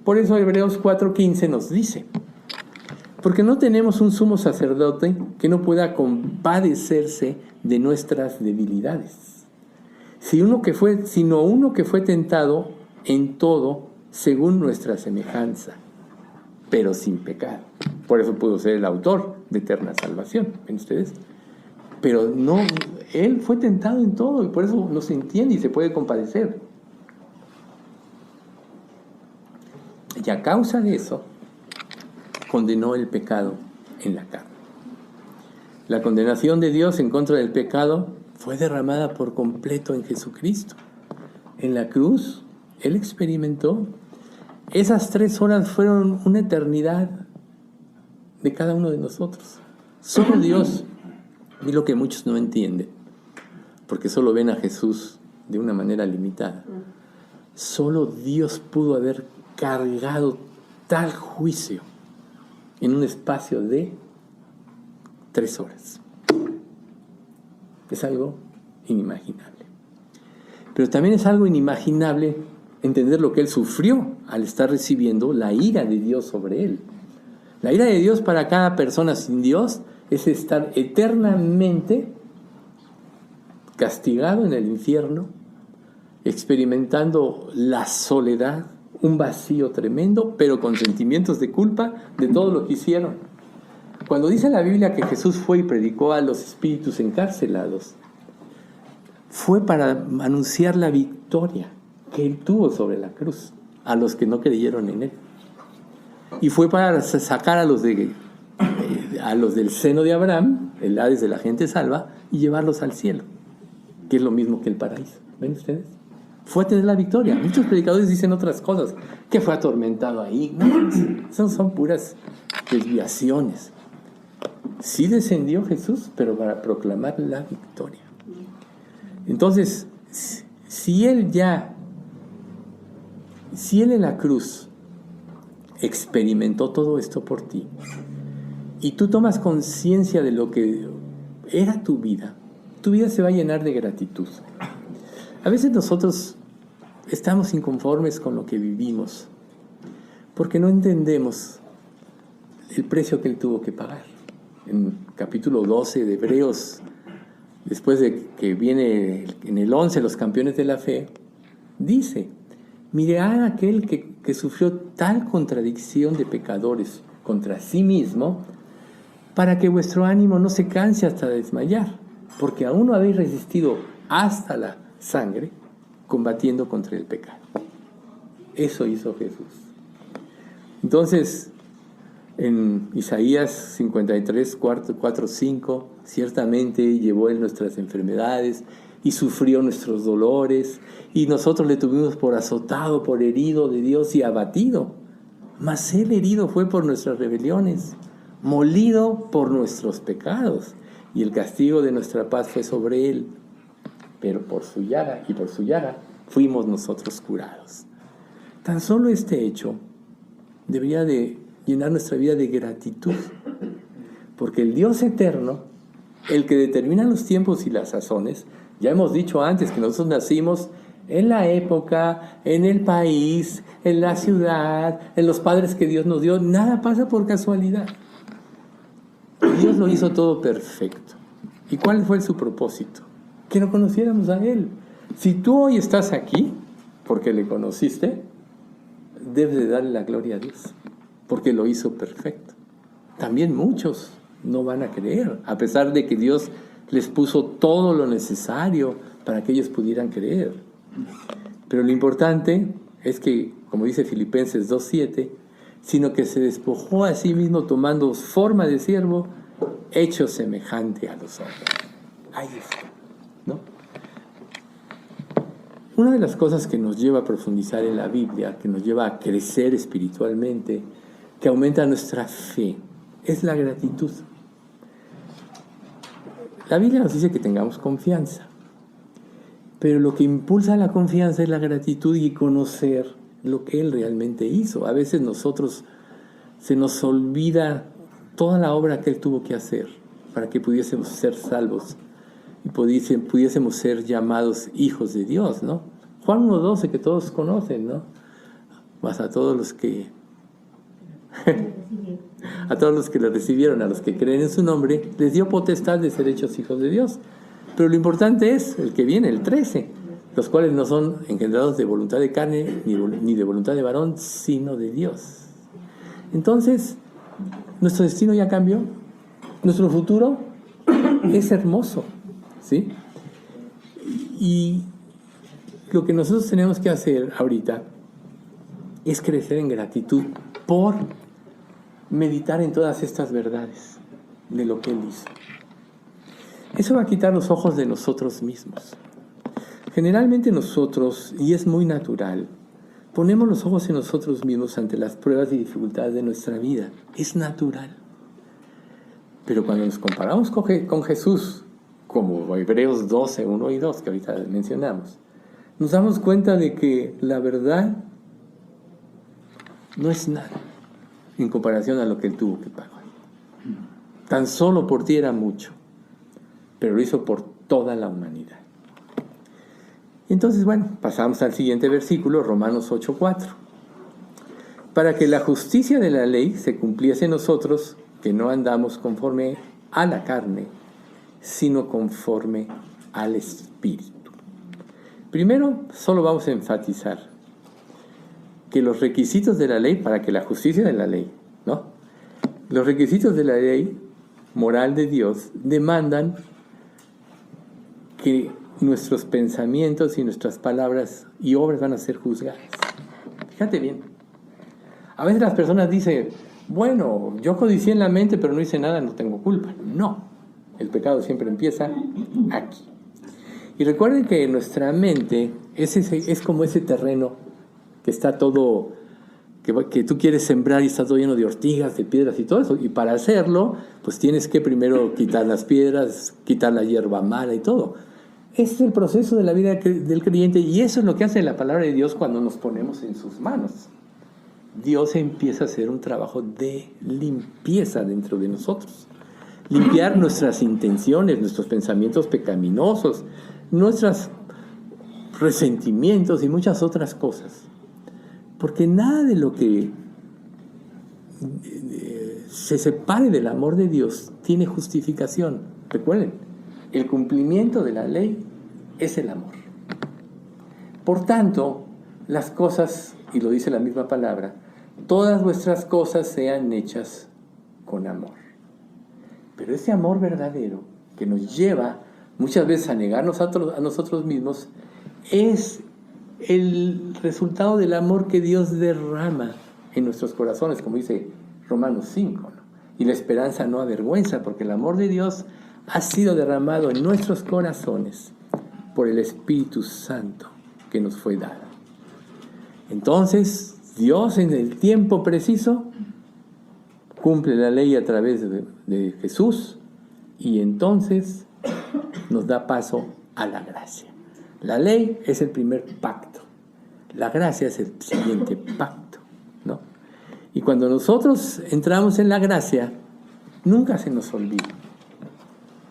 Por eso Hebreos 4:15 nos dice: porque no tenemos un sumo sacerdote que no pueda compadecerse de nuestras debilidades, sino uno que fue tentado en todo según nuestra semejanza, pero sin pecado. Por eso pudo ser el autor de eterna salvación, ¿ven ustedes? Pero no, Él fue tentado en todo y por eso nos entiende y se puede compadecer. Y a causa de eso, condenó el pecado en la carne. La condenación de Dios en contra del pecado fue derramada por completo en Jesucristo. En la cruz, Él experimentó. Esas 3 horas fueron una eternidad de cada uno de nosotros. Solo Dios, y lo que muchos no entienden, porque solo ven a Jesús de una manera limitada. Solo Dios pudo haber cargado tal juicio en un espacio de 3 horas. Es algo inimaginable. Pero también es algo inimaginable entender lo que Él sufrió al estar recibiendo la ira de Dios sobre Él. La ira de Dios para cada persona sin Dios es estar eternamente castigado en el infierno, experimentando la soledad, un vacío tremendo, pero con sentimientos de culpa de todo lo que hicieron. Cuando dice la Biblia que Jesús fue y predicó a los espíritus encarcelados, fue para anunciar la victoria que Él tuvo sobre la cruz a los que no creyeron en Él. Y fue para sacar a los del seno de Abraham, el Hades de la gente salva, y llevarlos al cielo, que es lo mismo que el paraíso. ¿Ven ustedes? Fue a tener la victoria. Muchos predicadores dicen otras cosas, que fue atormentado ahí. No, son puras desviaciones. Sí descendió Jesús, pero para proclamar la victoria. Entonces, si Él en la cruz experimentó todo esto por ti, y tú tomas conciencia de lo que era tu vida se va a llenar de gratitud. A veces nosotros estamos inconformes con lo que vivimos, porque no entendemos el precio que Él tuvo que pagar. En capítulo 12 de Hebreos, después de que viene en el 11 los campeones de la fe, dice: mirad a aquel que sufrió tal contradicción de pecadores contra sí mismo, para que vuestro ánimo no se canse hasta desmayar, porque aún no habéis resistido hasta la sangre, combatiendo contra el pecado. Eso hizo Jesús. Entonces, en Isaías 53, 4, 5, ciertamente llevó Él nuestras enfermedades y sufrió nuestros dolores, y nosotros le tuvimos por azotado, por herido de Dios y abatido. Mas Él herido fue por nuestras rebeliones, molido por nuestros pecados, y el castigo de nuestra paz fue sobre Él. Pero por su llaga fuimos nosotros curados. Tan solo este hecho debería de llenar nuestra vida de gratitud, porque el Dios eterno, el que determina los tiempos y las sazones, ya hemos dicho antes que nosotros nacimos en la época, en el país, en la ciudad, en los padres que Dios nos dio. Nada pasa por casualidad. Dios lo hizo todo perfecto. ¿Y cuál fue su propósito? Que lo conociéramos a Él. Si tú hoy estás aquí porque le conociste, debes de darle la gloria a Dios, porque lo hizo perfecto. También muchos no van a creer, a pesar de que Dios les puso todo lo necesario para que ellos pudieran creer. Pero lo importante es que, como dice Filipenses 2:7, sino que se despojó a sí mismo tomando forma de siervo, hecho semejante a los hombres. Ahí está, ¿no? Una de las cosas que nos lleva a profundizar en la Biblia, que nos lleva a crecer espiritualmente, que aumenta nuestra fe, es la gratitud. La Biblia nos dice que tengamos confianza, pero lo que impulsa la confianza es la gratitud y conocer lo que Él realmente hizo. A veces se nos olvida toda la obra que Él tuvo que hacer para que pudiésemos ser salvos y pudiésemos ser llamados hijos de Dios, ¿no? Juan 1:12, que todos conocen, ¿no? Más a todos los que le recibieron, a los que creen en su nombre, les dio potestad de ser hechos hijos de Dios. Pero lo importante es el que viene, el 13, los cuales no son engendrados de voluntad de carne ni de voluntad de varón, sino de Dios. Entonces, nuestro destino ya cambió, nuestro futuro es hermoso, ¿sí? Y lo que nosotros tenemos que hacer ahorita es crecer en gratitud por meditar en todas estas verdades de lo que Él hizo. Eso va a quitar los ojos de nosotros mismos. Generalmente nosotros, y es muy natural, ponemos los ojos en nosotros mismos ante las pruebas y dificultades de nuestra vida. Es natural. Pero cuando nos comparamos con Jesús, como Hebreos 12, 1 y 2, que ahorita mencionamos, nos damos cuenta de que la verdad no es nada en comparación a lo que Él tuvo que pagar. Tan solo por ti era mucho, pero lo hizo por toda la humanidad. Entonces, bueno, pasamos al siguiente versículo, Romanos 8:4. Para que la justicia de la ley se cumpliese en nosotros, que no andamos conforme a la carne, sino conforme al Espíritu. Primero, solo vamos a enfatizar que los requisitos de la ley, para que la justicia de la ley, ¿no? Los requisitos de la ley moral de Dios demandan que nuestros pensamientos y nuestras palabras y obras van a ser juzgadas. Fíjate bien. A veces las personas dicen, bueno, yo codicié en la mente pero no hice nada, no tengo culpa. No. El pecado siempre empieza aquí. Y recuerden que nuestra mente es como ese terreno que está todo, que tú quieres sembrar y está todo lleno de ortigas, de piedras y todo eso. Y para hacerlo, pues tienes que primero quitar las piedras, quitar la hierba mala y todo. Ese es el proceso de la vida del creyente, y eso es lo que hace la palabra de Dios cuando nos ponemos en sus manos. Dios empieza a hacer un trabajo de limpieza dentro de nosotros. Limpiar nuestras intenciones, nuestros pensamientos pecaminosos, nuestros resentimientos y muchas otras cosas. Porque nada de lo que se separe del amor de Dios tiene justificación. Recuerden, el cumplimiento de la ley es el amor. Por tanto, las cosas, y lo dice la misma palabra, todas vuestras cosas sean hechas con amor. Pero ese amor verdadero que nos lleva muchas veces a negarnos a nosotros mismos es el resultado del amor que Dios derrama en nuestros corazones, como dice Romanos 5, ¿no? Y la esperanza no avergüenza, porque el amor de Dios ha sido derramado en nuestros corazones por el Espíritu Santo que nos fue dado. Entonces, Dios en el tiempo preciso cumple la ley a través de Jesús, y entonces nos da paso a la gracia. La ley es el primer pacto, la gracia es el siguiente pacto, ¿no? Y cuando nosotros entramos en la gracia, nunca se nos olvida.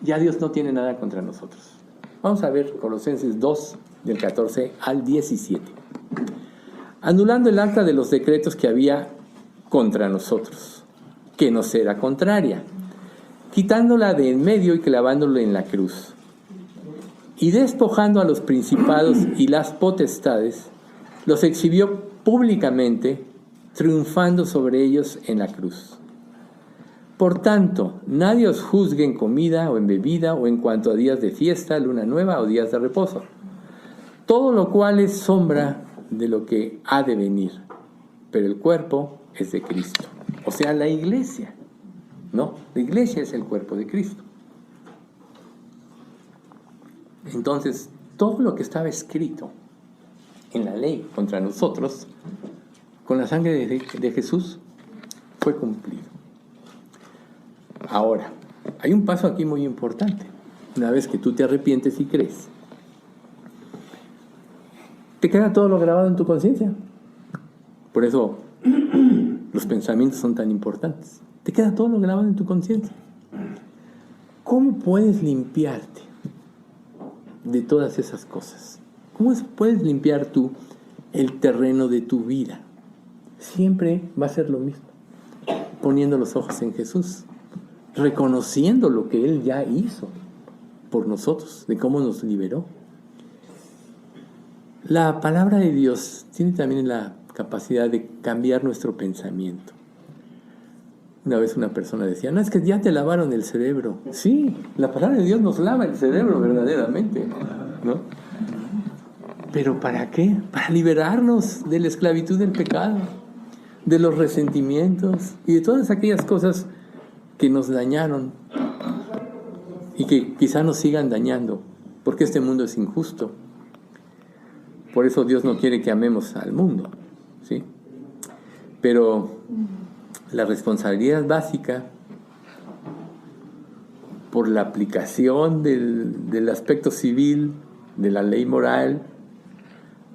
Ya Dios no tiene nada contra nosotros. Vamos a ver Colosenses 2, del 14 al 17. Anulando el acta de los decretos que había contra nosotros, que nos era contraria, quitándola de en medio y clavándola en la cruz, y despojando a los principados y las potestades, los exhibió públicamente, triunfando sobre ellos en la cruz. Por tanto, nadie os juzgue en comida o en bebida o en cuanto a días de fiesta, luna nueva o días de reposo, todo lo cual es sombra de lo que ha de venir, pero el cuerpo es de Cristo. O sea, la iglesia, ¿no? La iglesia es el cuerpo de Cristo. Entonces, todo lo que estaba escrito en la ley contra nosotros, con la sangre de Jesús, fue cumplido. Ahora, hay un paso aquí muy importante. Una vez que tú te arrepientes y crees, te queda todo lo grabado en tu conciencia. Por eso los pensamientos son tan importantes. Te queda todo lo grabado en tu conciencia. ¿Cómo puedes limpiarte de todas esas cosas? ¿Cómo puedes limpiar tú el terreno de tu vida? Siempre va a ser lo mismo. Poniendo los ojos en Jesús, reconociendo lo que Él ya hizo por nosotros, de cómo nos liberó. La palabra de Dios tiene también la capacidad de cambiar nuestro pensamiento. Una vez una persona decía, no, es que ya te lavaron el cerebro. Sí, la palabra de Dios nos lava el cerebro verdaderamente, ¿no? ¿Pero para qué? Para liberarnos de la esclavitud del pecado, de los resentimientos y de todas aquellas cosas que nos dañaron y que quizá nos sigan dañando, porque este mundo es injusto. Por eso Dios no quiere que amemos al mundo, ¿sí? Pero la responsabilidad básica por la aplicación del aspecto civil, de la ley moral,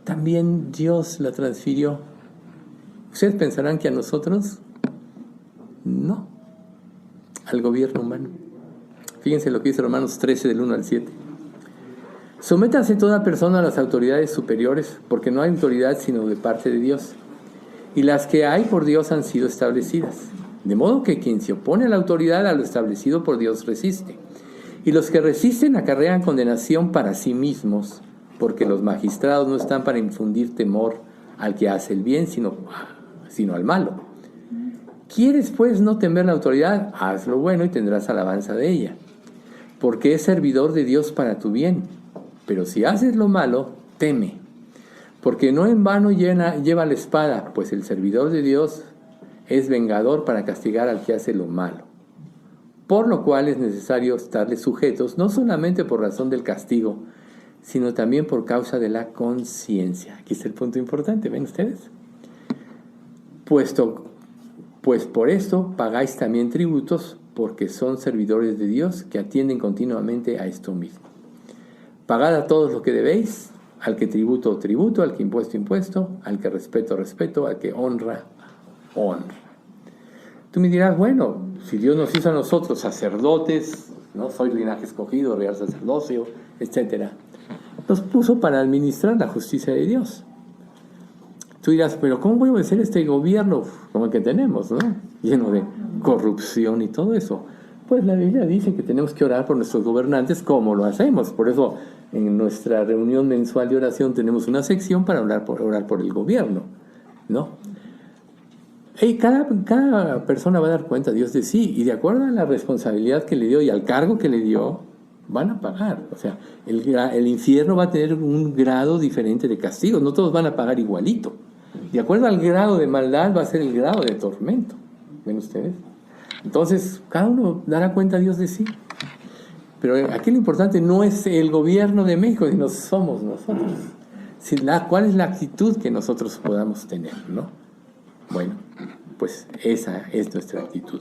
también Dios la transfirió. ¿Ustedes pensarán que a nosotros? No, al gobierno humano. Fíjense lo que dice Romanos 13, del 1 al 7. Sométase toda persona a las autoridades superiores, porque no hay autoridad sino de parte de Dios, y las que hay por Dios han sido establecidas. De modo que quien se opone a la autoridad, a lo establecido por Dios resiste. Y los que resisten acarrean condenación para sí mismos, porque los magistrados no están para infundir temor al que hace el bien, sino al malo. ¿Quieres pues no temer la autoridad? Haz lo bueno y tendrás alabanza de ella, porque es servidor de Dios para tu bien. Pero si haces lo malo, teme, porque no en vano lleva la espada, pues el servidor de Dios es vengador para castigar al que hace lo malo. por lo cual es necesario estarles sujetos, no solamente por razón del castigo, sino también por causa de la conciencia. Aquí está el punto importante, ¿ven ustedes? Pues por esto pagáis también tributos, porque son servidores de Dios que atienden continuamente a esto mismo. Pagad a todos lo que debéis, al que tributo, tributo, al que impuesto, al que respeto, respeto, al que honra, honra. Tú me dirás, bueno, si Dios nos hizo a nosotros sacerdotes, ¿no? Soy linaje escogido, real sacerdocio, etc. Nos puso para administrar la justicia de Dios. Tú dirás, pero ¿cómo voy a obedecer este gobierno como el que tenemos, ¿no? Lleno de corrupción y todo eso? Pues la Biblia dice que tenemos que orar por nuestros gobernantes, como lo hacemos. Por eso en nuestra reunión mensual de oración tenemos una sección para orar por el gobierno, ¿no? Y cada persona va a dar cuenta a Dios de sí, y de acuerdo a la responsabilidad que le dio y al cargo que le dio, van a pagar. O sea, el infierno va a tener un grado diferente de castigo, no todos van a pagar igualito. De acuerdo al grado de maldad va a ser el grado de tormento. ¿Ven ustedes? Entonces, cada uno dará cuenta a Dios de sí. Pero aquí lo importante no es el gobierno de México, sino somos nosotros. ¿Cuál es la actitud que nosotros podamos tener, no? Bueno, pues esa es nuestra actitud.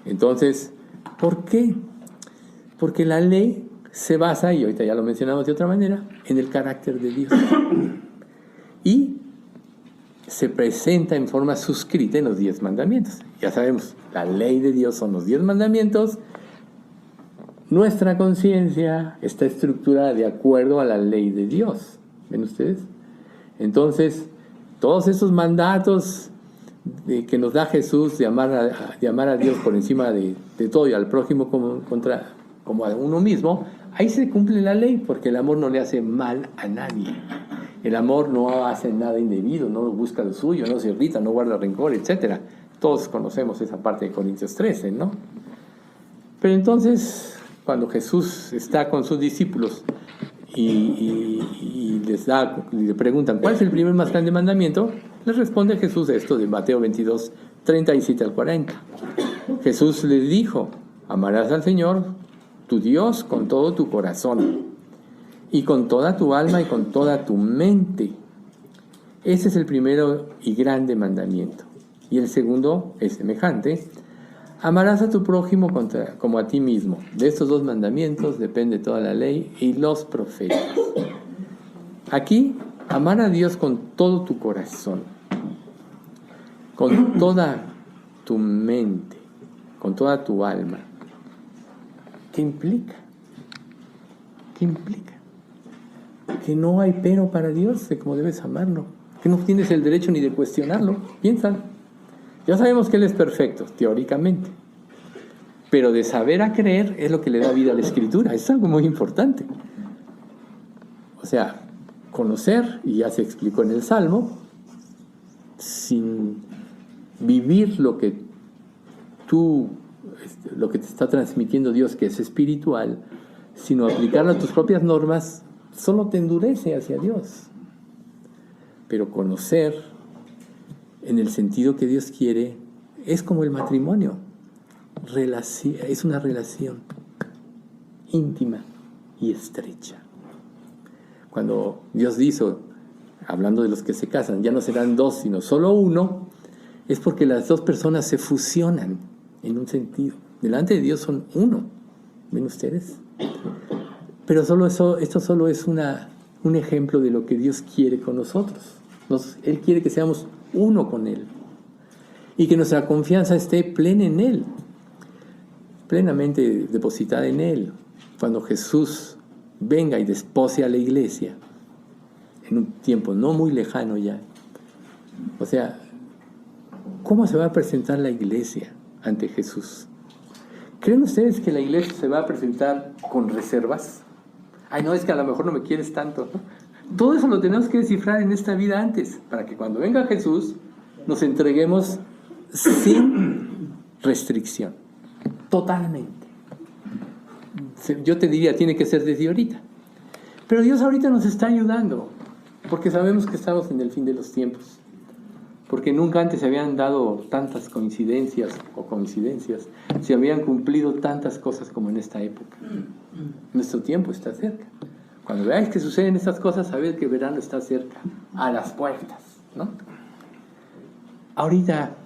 Entonces, ¿por qué? Porque la ley se basa, y ahorita ya lo mencionamos de otra manera, en el carácter de Dios. Y se presenta en forma suscrita en los 10 mandamientos. Ya sabemos, la ley de Dios son los 10 mandamientos. Nuestra conciencia está estructurada de acuerdo a la ley de Dios. ¿Ven ustedes? Entonces, todos esos mandatos que nos da Jesús de amar a Dios por encima de todo y al prójimo como a uno mismo, ahí se cumple la ley, porque el amor no le hace mal a nadie. El amor no hace nada indebido, no busca lo suyo, no se irrita, no guarda rencor, etc. Todos conocemos esa parte de Corintios 13, ¿no? Pero entonces, cuando Jesús está con sus discípulos y le preguntan, ¿cuál es el primer más grande mandamiento?, les responde Jesús esto de Mateo 22, 37 al 40. Jesús les dijo, amarás al Señor, tu Dios, con todo tu corazón, y con toda tu alma y con toda tu mente. Ese es el primero y grande mandamiento. Y el segundo es semejante, amarás a tu prójimo como a ti mismo. De estos 2 mandamientos depende toda la ley y los profetas. Aquí, amar a Dios con todo tu corazón, con toda tu mente, con toda tu alma. ¿Qué implica? ¿Qué implica? Que no hay pero para Dios de cómo debes amarlo, que no tienes el derecho ni de cuestionarlo. Piensa, ya sabemos que Él es perfecto, teóricamente, pero de saber a creer es lo que le da vida a la Escritura. Es algo muy importante. O sea, conocer, y ya se explicó en el Salmo, sin vivir lo que te está transmitiendo Dios, que es espiritual, sino aplicarlo a tus propias normas, solo te endurece hacia Dios. Pero conocer, en el sentido que Dios quiere, es como el matrimonio. Es una relación íntima y estrecha. Cuando Dios dijo, hablando de los que se casan, ya no serán 2, sino solo 1, es porque las 2 personas se fusionan en un sentido. Delante de Dios son 1. ¿Ven ustedes? Pero esto solo es un ejemplo de lo que Dios quiere con nosotros. Él quiere que seamos 1 con Él. Y que nuestra confianza esté plena en Él. Plenamente depositada en Él. Cuando Jesús venga y despose a la iglesia, en un tiempo no muy lejano ya. O sea, ¿cómo se va a presentar la iglesia ante Jesús? ¿Creen ustedes que la iglesia se va a presentar con reservas? Ay, no, es que a lo mejor no me quieres tanto, ¿no? Todo eso lo tenemos que descifrar en esta vida antes, para que cuando venga Jesús nos entreguemos sin restricción, totalmente. Yo te diría, tiene que ser desde ahorita. Pero Dios ahorita nos está ayudando, porque sabemos que estamos en el fin de los tiempos. porque nunca antes se habían dado tantas coincidencias, se habían cumplido tantas cosas como en esta época. Nuestro tiempo está cerca. Cuando veáis que suceden estas cosas, sabed que el verano está cerca, a las puertas, ¿no? Ahorita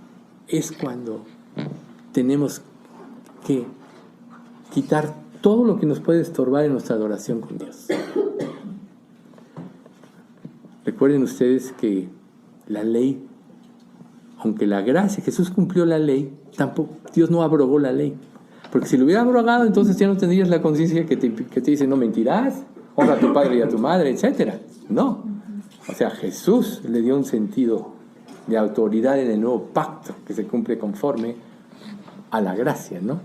es cuando tenemos que quitar todo lo que nos puede estorbar en nuestra adoración con Dios. Recuerden ustedes que la ley, aunque la gracia, Jesús cumplió la ley, tampoco, Dios no abrogó la ley. Porque si lo hubiera abrogado, entonces ya no tendrías la conciencia que te dice, no mentirás, honra a tu padre y a tu madre, etc. No. O sea, Jesús le dio un sentido de autoridad en el nuevo pacto que se cumple conforme a la gracia, ¿no?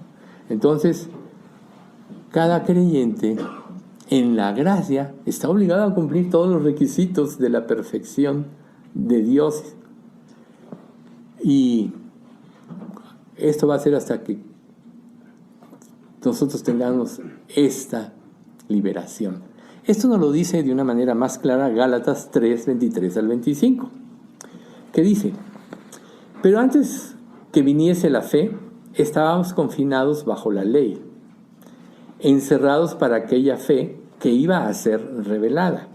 Entonces, cada creyente en la gracia está obligado a cumplir todos los requisitos de la perfección de Dios. Y esto va a ser hasta que nosotros tengamos esta liberación. Esto nos lo dice de una manera más clara Gálatas 3, 23 al 25, que dice: pero antes que viniese la fe, estábamos confinados bajo la ley, encerrados para aquella fe que iba a ser revelada.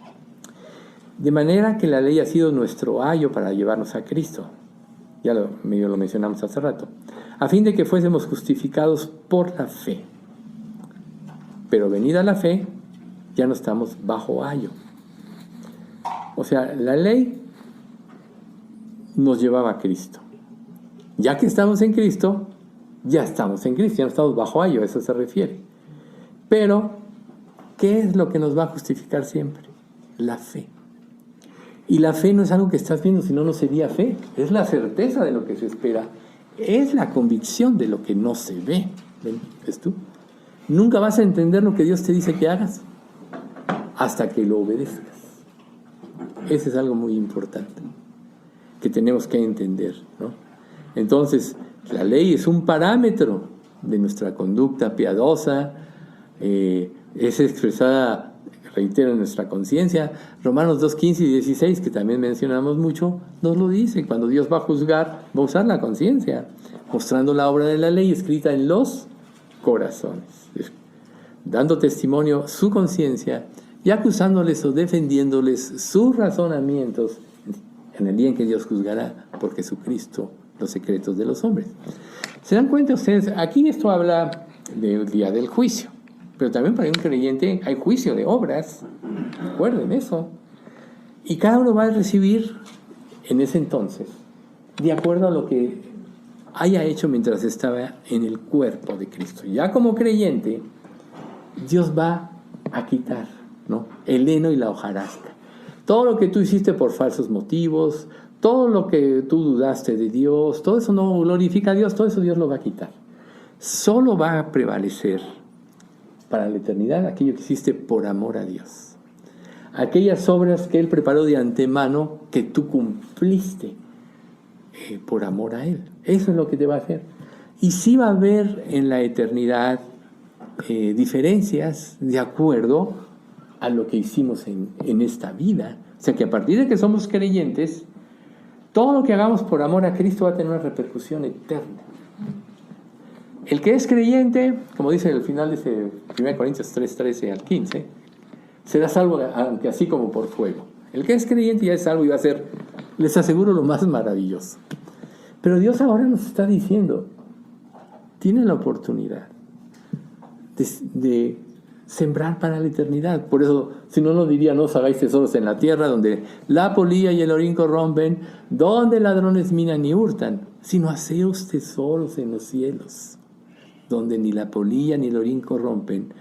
De manera que la ley ha sido nuestro ayo para llevarnos a Cristo. Ya medio lo mencionamos hace rato. A fin de que fuésemos justificados por la fe. Pero venida la fe, ya no estamos bajo ayo. O sea, la ley nos llevaba a Cristo. Ya que estamos en Cristo, ya estamos en Cristo, ya no estamos bajo ayo, a eso se refiere. Pero, ¿qué es lo que nos va a justificar siempre? La fe. Y la fe no es algo que estás viendo, sino no sería fe. Es la certeza de lo que se espera. Es la convicción de lo que no se ve. ¿Ves tú? Nunca vas a entender lo que Dios te dice que hagas hasta que lo obedezcas. Ese es algo muy importante que tenemos que entender, ¿no? Entonces, la ley es un parámetro de nuestra conducta piadosa, es expresada, reitero, en nuestra conciencia. Romanos 2, 15 y 16, que también mencionamos mucho, nos lo dice. Cuando Dios va a juzgar, va a usar la conciencia, mostrando la obra de la ley escrita en los corazones, dando testimonio su conciencia y acusándoles o defendiéndoles sus razonamientos en el día en que Dios juzgará por Jesucristo los secretos de los hombres. ¿Se dan cuenta ustedes? Aquí esto habla del día del juicio, pero también para un creyente hay juicio de obras. Recuerden eso. Y cada uno va a recibir en ese entonces, de acuerdo a lo que haya hecho mientras estaba en el cuerpo de Cristo. Ya como creyente, Dios va a quitar, ¿no?, el heno y la hojarasca. Todo lo que tú hiciste por falsos motivos, todo lo que tú dudaste de Dios, todo eso no glorifica a Dios, todo eso Dios lo va a quitar. Solo va a prevalecer para la eternidad aquello que hiciste por amor a Dios. Aquellas obras que Él preparó de antemano que tú cumpliste por amor a Él. Eso es lo que te va a hacer. Y sí va a haber en la eternidad diferencias de acuerdo a lo que hicimos en esta vida. O sea que a partir de que somos creyentes, todo lo que hagamos por amor a Cristo va a tener una repercusión eterna. El que es creyente, como dice el final de ese 1 Corintios 3, 13 al 15, será salvo, aunque así como por fuego. El que es creyente ya es salvo y va a ser, les aseguro, lo más maravilloso. Pero Dios ahora nos está diciendo, tienen la oportunidad de sembrar para la eternidad. Por eso, si no, nos diría, no os hagáis tesoros en la tierra, donde la polilla y el orín corrompen, donde ladrones minan y hurtan, sino haceos tesoros en los cielos, donde ni la polilla ni el orín corrompen,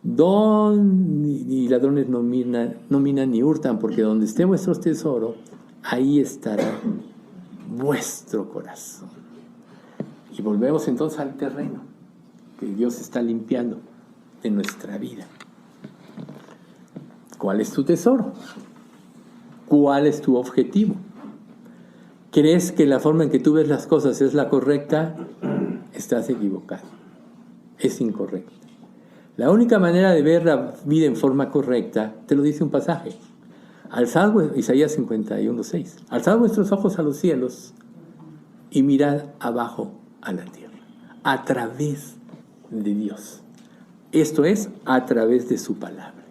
ni ladrones no minan ni hurtan, porque donde esté vuestro tesoro, ahí estará vuestro corazón. Y volvemos entonces al terreno que Dios está limpiando de nuestra vida. ¿Cuál es tu tesoro? ¿Cuál es tu objetivo? ¿Crees que la forma en que tú ves las cosas es la correcta? Estás equivocado. Es incorrecta. La única manera de ver la vida en forma correcta, te lo dice un pasaje. Isaías 51:6. Alzad vuestros ojos a los cielos y mirad abajo a la tierra, a través de Dios. Esto es, a través de su palabra.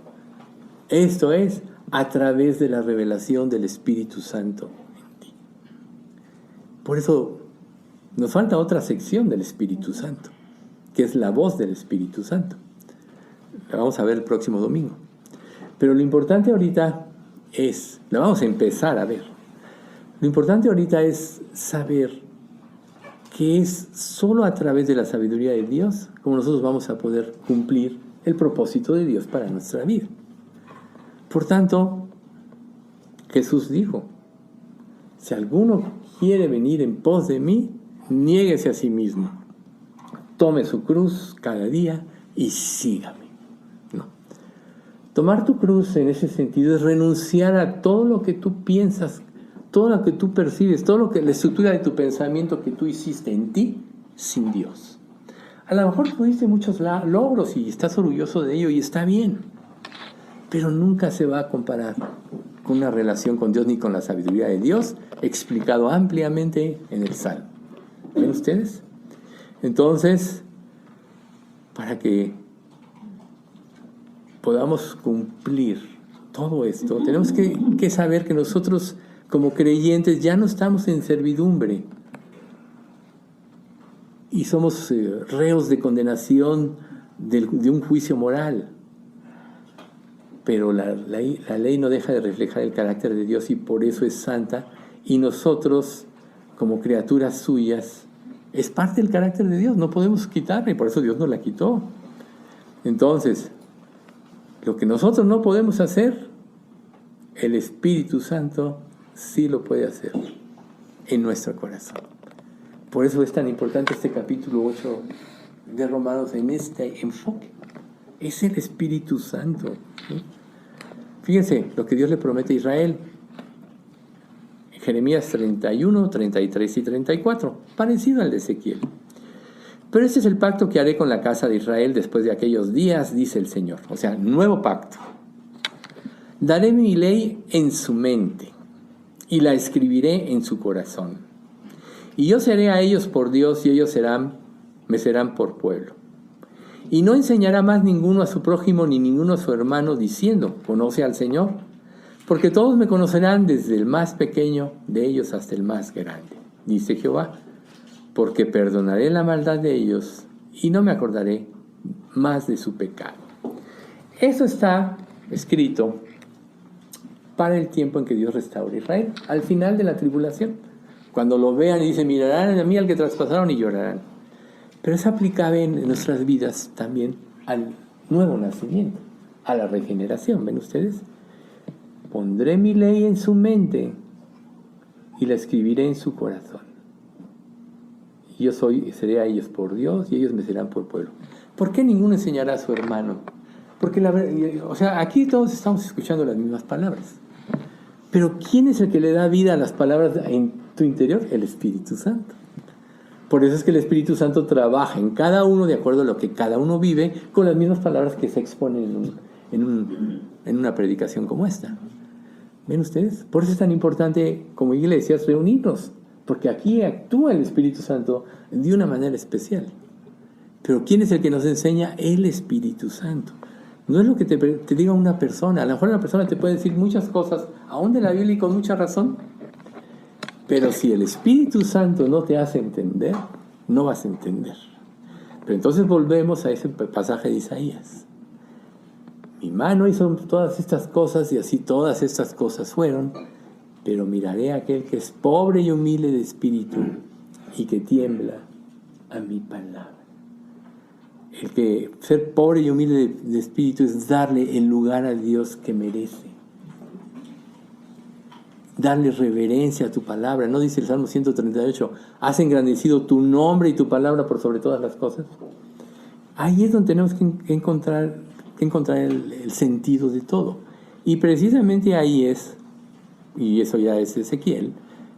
Esto es, a través de la revelación del Espíritu Santo en ti. Por eso nos falta otra sección del Espíritu Santo, que es la voz del Espíritu Santo. La vamos a ver el próximo domingo. Pero lo importante ahorita es, la vamos a empezar a ver. Lo importante ahorita es saber que es solo a través de la sabiduría de Dios como nosotros vamos a poder cumplir el propósito de Dios para nuestra vida. Por tanto, Jesús dijo, si alguno quiere venir en pos de mí, niéguese a sí mismo, tome su cruz cada día y sígame. No. Tomar tu cruz en ese sentido es renunciar a todo lo que tú piensas, todo lo que tú percibes, todo lo que la estructura de tu pensamiento que tú hiciste en ti sin Dios. A lo mejor tuviste muchos logros y estás orgulloso de ello y está bien, pero nunca se va a comparar con una relación con Dios ni con la sabiduría de Dios, explicado ampliamente en el Salmo. ¿Ven ustedes? Entonces, para que podamos cumplir todo esto, tenemos que saber que nosotros como creyentes ya no estamos en servidumbre y somos reos de condenación de un juicio moral. Pero la ley no deja de reflejar el carácter de Dios y por eso es santa, y nosotros como criaturas suyas es parte del carácter de Dios, no podemos quitarla y por eso Dios nos la quitó. Entonces, lo que nosotros no podemos hacer, el Espíritu Santo sí lo puede hacer en nuestro corazón. Por eso es tan importante este capítulo 8 de Romanos en este enfoque. Es el Espíritu Santo, ¿sí? Fíjense lo que Dios le promete a Israel. Jeremías 31, 33 y 34, parecido al de Ezequiel. Pero este es el pacto que haré con la casa de Israel después de aquellos días, dice el Señor. O sea, nuevo pacto. Daré mi ley en su mente y la escribiré en su corazón. Y yo seré a ellos por Dios y ellos me serán por pueblo. Y no enseñará más ninguno a su prójimo ni ninguno a su hermano diciendo, conoce al Señor, porque todos me conocerán desde el más pequeño de ellos hasta el más grande, dice Jehová, porque perdonaré la maldad de ellos y no me acordaré más de su pecado. Eso está escrito para el tiempo en que Dios restaure a Israel, al final de la tribulación, cuando lo vean y dicen, mirarán a mí al que traspasaron y llorarán. Pero es aplicable en nuestras vidas también al nuevo nacimiento, a la regeneración. ¿Ven ustedes? Pondré mi ley en su mente y la escribiré en su corazón. Y yo seré a ellos por Dios y ellos me serán por pueblo. ¿Por qué ninguno enseñará a su hermano? Porque aquí todos estamos escuchando las mismas palabras. Pero ¿quién es el que le da vida a las palabras en tu interior? El Espíritu Santo. Por eso es que el Espíritu Santo trabaja en cada uno de acuerdo a lo que cada uno vive, con las mismas palabras que se exponen en una predicación como esta. ¿Ven ustedes? Por eso es tan importante como iglesias reunirnos, porque aquí actúa el Espíritu Santo de una manera especial. Pero ¿quién es el que nos enseña? El Espíritu Santo. No es lo que te diga una persona. A lo mejor una persona te puede decir muchas cosas, aún de la Biblia y con mucha razón. Pero si el Espíritu Santo no te hace entender, no vas a entender. Pero entonces volvemos a ese pasaje de Isaías. Mi mano hizo todas estas cosas y así todas estas cosas fueron, pero miraré a aquel que es pobre y humilde de espíritu y que tiembla a mi palabra. El que ser pobre y humilde de espíritu es darle el lugar a Dios que merece. Darle reverencia a tu palabra. ¿No dice el Salmo 138? Has engrandecido tu nombre y tu palabra por sobre todas las cosas. Ahí es donde tenemos que encontrar el sentido de todo. Y precisamente ahí es, y eso ya es Ezequiel,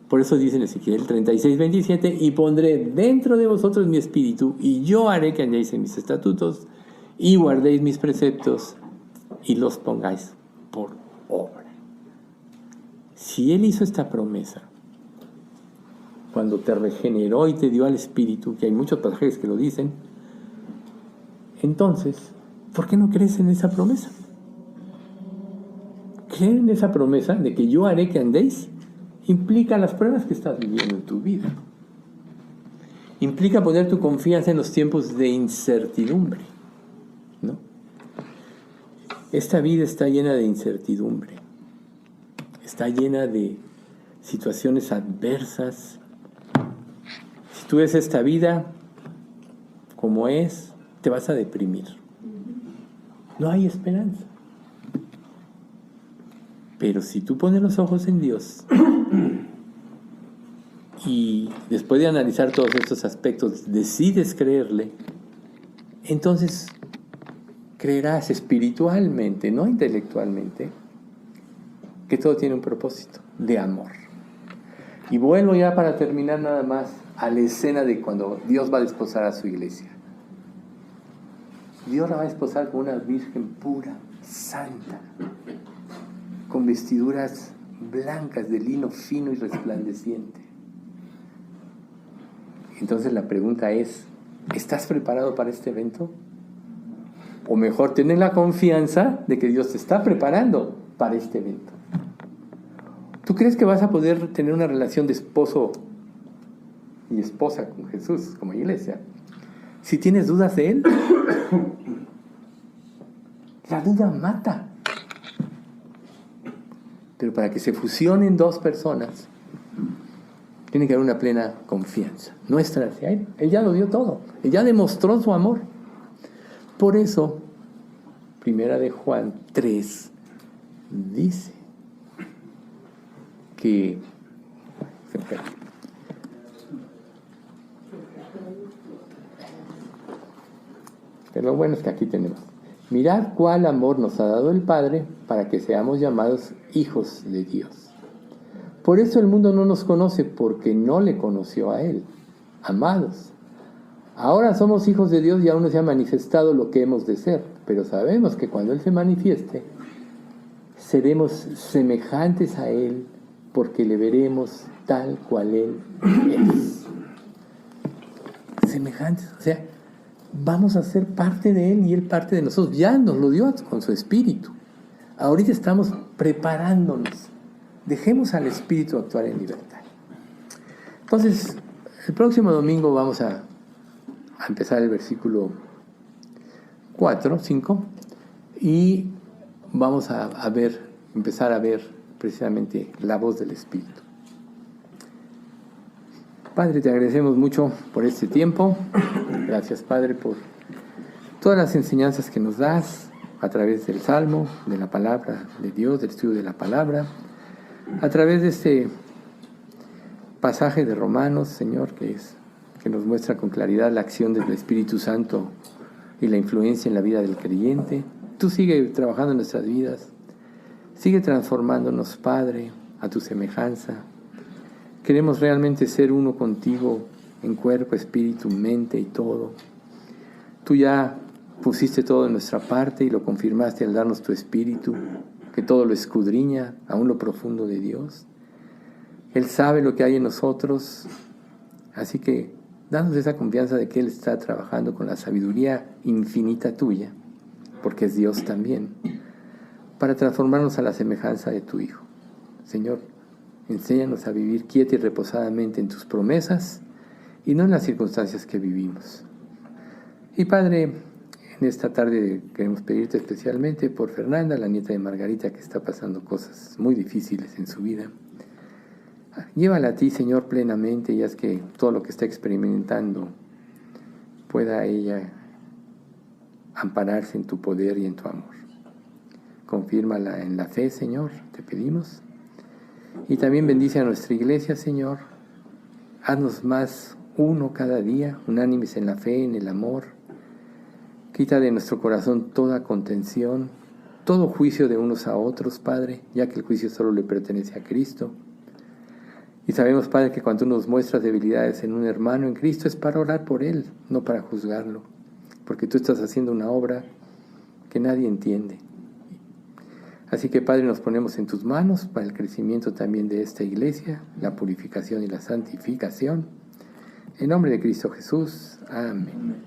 por eso dice en Ezequiel 36:27, y pondré dentro de vosotros mi espíritu, y yo haré que andéis en mis estatutos, y guardéis mis preceptos, y los pongáis por obra. si Él hizo esta promesa cuando te regeneró y te dio al Espíritu, que hay muchos pasajes que lo dicen, entonces, ¿por qué no crees en esa promesa? Creer en esa promesa de que yo haré que andéis implica las pruebas que estás viviendo en tu vida. Implica poner tu confianza en los tiempos de incertidumbre, ¿no? Esta vida está llena de incertidumbre, está llena de situaciones adversas. Si tú ves esta vida como es, te vas a deprimir. No hay esperanza. Pero si tú pones los ojos en Dios y después de analizar todos estos aspectos decides creerle, entonces creerás espiritualmente, no intelectualmente, que todo tiene un propósito de amor. Y vuelvo ya para terminar nada más a la escena de cuando Dios va a desposar a su iglesia. Dios la va a desposar con una virgen pura, santa, con vestiduras blancas de lino fino y resplandeciente. Entonces la pregunta es, ¿estás preparado para este evento? O mejor, ten la confianza de que Dios te está preparando para este evento. ¿Tú crees que vas a poder tener una relación de esposo y esposa con Jesús como iglesia si tienes dudas de Él? La duda mata. Pero para que se fusionen dos personas, tiene que haber una plena confianza nuestra hacia Él. Él ya lo dio todo. Él ya demostró su amor. Por eso, Primera de Juan 3 dice que... Pero lo bueno es que aquí tenemos. Mirad cuál amor nos ha dado el Padre para que seamos llamados hijos de Dios. Por eso el mundo no nos conoce, porque no le conoció a Él. Amados, ahora somos hijos de Dios y aún no se ha manifestado lo que hemos de ser, pero sabemos que cuando Él se manifieste, seremos semejantes a Él, porque le veremos tal cual Él es. Semejantes, o sea, vamos a ser parte de Él y Él parte de nosotros. Ya nos lo dio con su Espíritu. Ahorita estamos preparándonos. Dejemos al Espíritu actuar en libertad. Entonces, el próximo domingo vamos a empezar el versículo 4, 5, y vamos a empezar a ver precisamente la voz del Espíritu. Padre, te agradecemos mucho por este tiempo. Gracias, Padre, por todas las enseñanzas que nos das a través del Salmo, de la palabra de Dios, del estudio de la palabra, a través de este pasaje de Romanos, Señor, que nos muestra con claridad la acción del Espíritu Santo y la influencia en la vida del creyente. Tú sigue trabajando en nuestras vidas, sigue transformándonos, Padre, a tu semejanza. Queremos realmente ser uno contigo en cuerpo, espíritu, mente y todo. Tú ya pusiste todo en nuestra parte y lo confirmaste al darnos tu Espíritu, que todo lo escudriña, aún lo profundo de Dios. Él sabe lo que hay en nosotros, así que danos esa confianza de que Él está trabajando con la sabiduría infinita tuya, porque es Dios también, para transformarnos a la semejanza de tu Hijo. Señor, enséñanos a vivir quieta y reposadamente en tus promesas y no en las circunstancias que vivimos. Y Padre, en esta tarde queremos pedirte especialmente por Fernanda, la nieta de Margarita, que está pasando cosas muy difíciles en su vida. Llévala a ti, Señor, plenamente, y haz que todo lo que está experimentando pueda ella ampararse en tu poder y en tu amor. Confírmala en la fe, Señor, te pedimos. Y también bendice a nuestra iglesia, Señor. Haznos más uno cada día, unánimes en la fe, en el amor. Quita de nuestro corazón toda contención, todo juicio de unos a otros, Padre, ya que el juicio solo le pertenece a Cristo. Y sabemos, Padre, que cuando tú nos muestras debilidades en un hermano en Cristo es para orar por él, no para juzgarlo, porque tú estás haciendo una obra que nadie entiende. Así que, Padre, nos ponemos en tus manos para el crecimiento también de esta iglesia, la purificación y la santificación. En nombre de Cristo Jesús. Amén.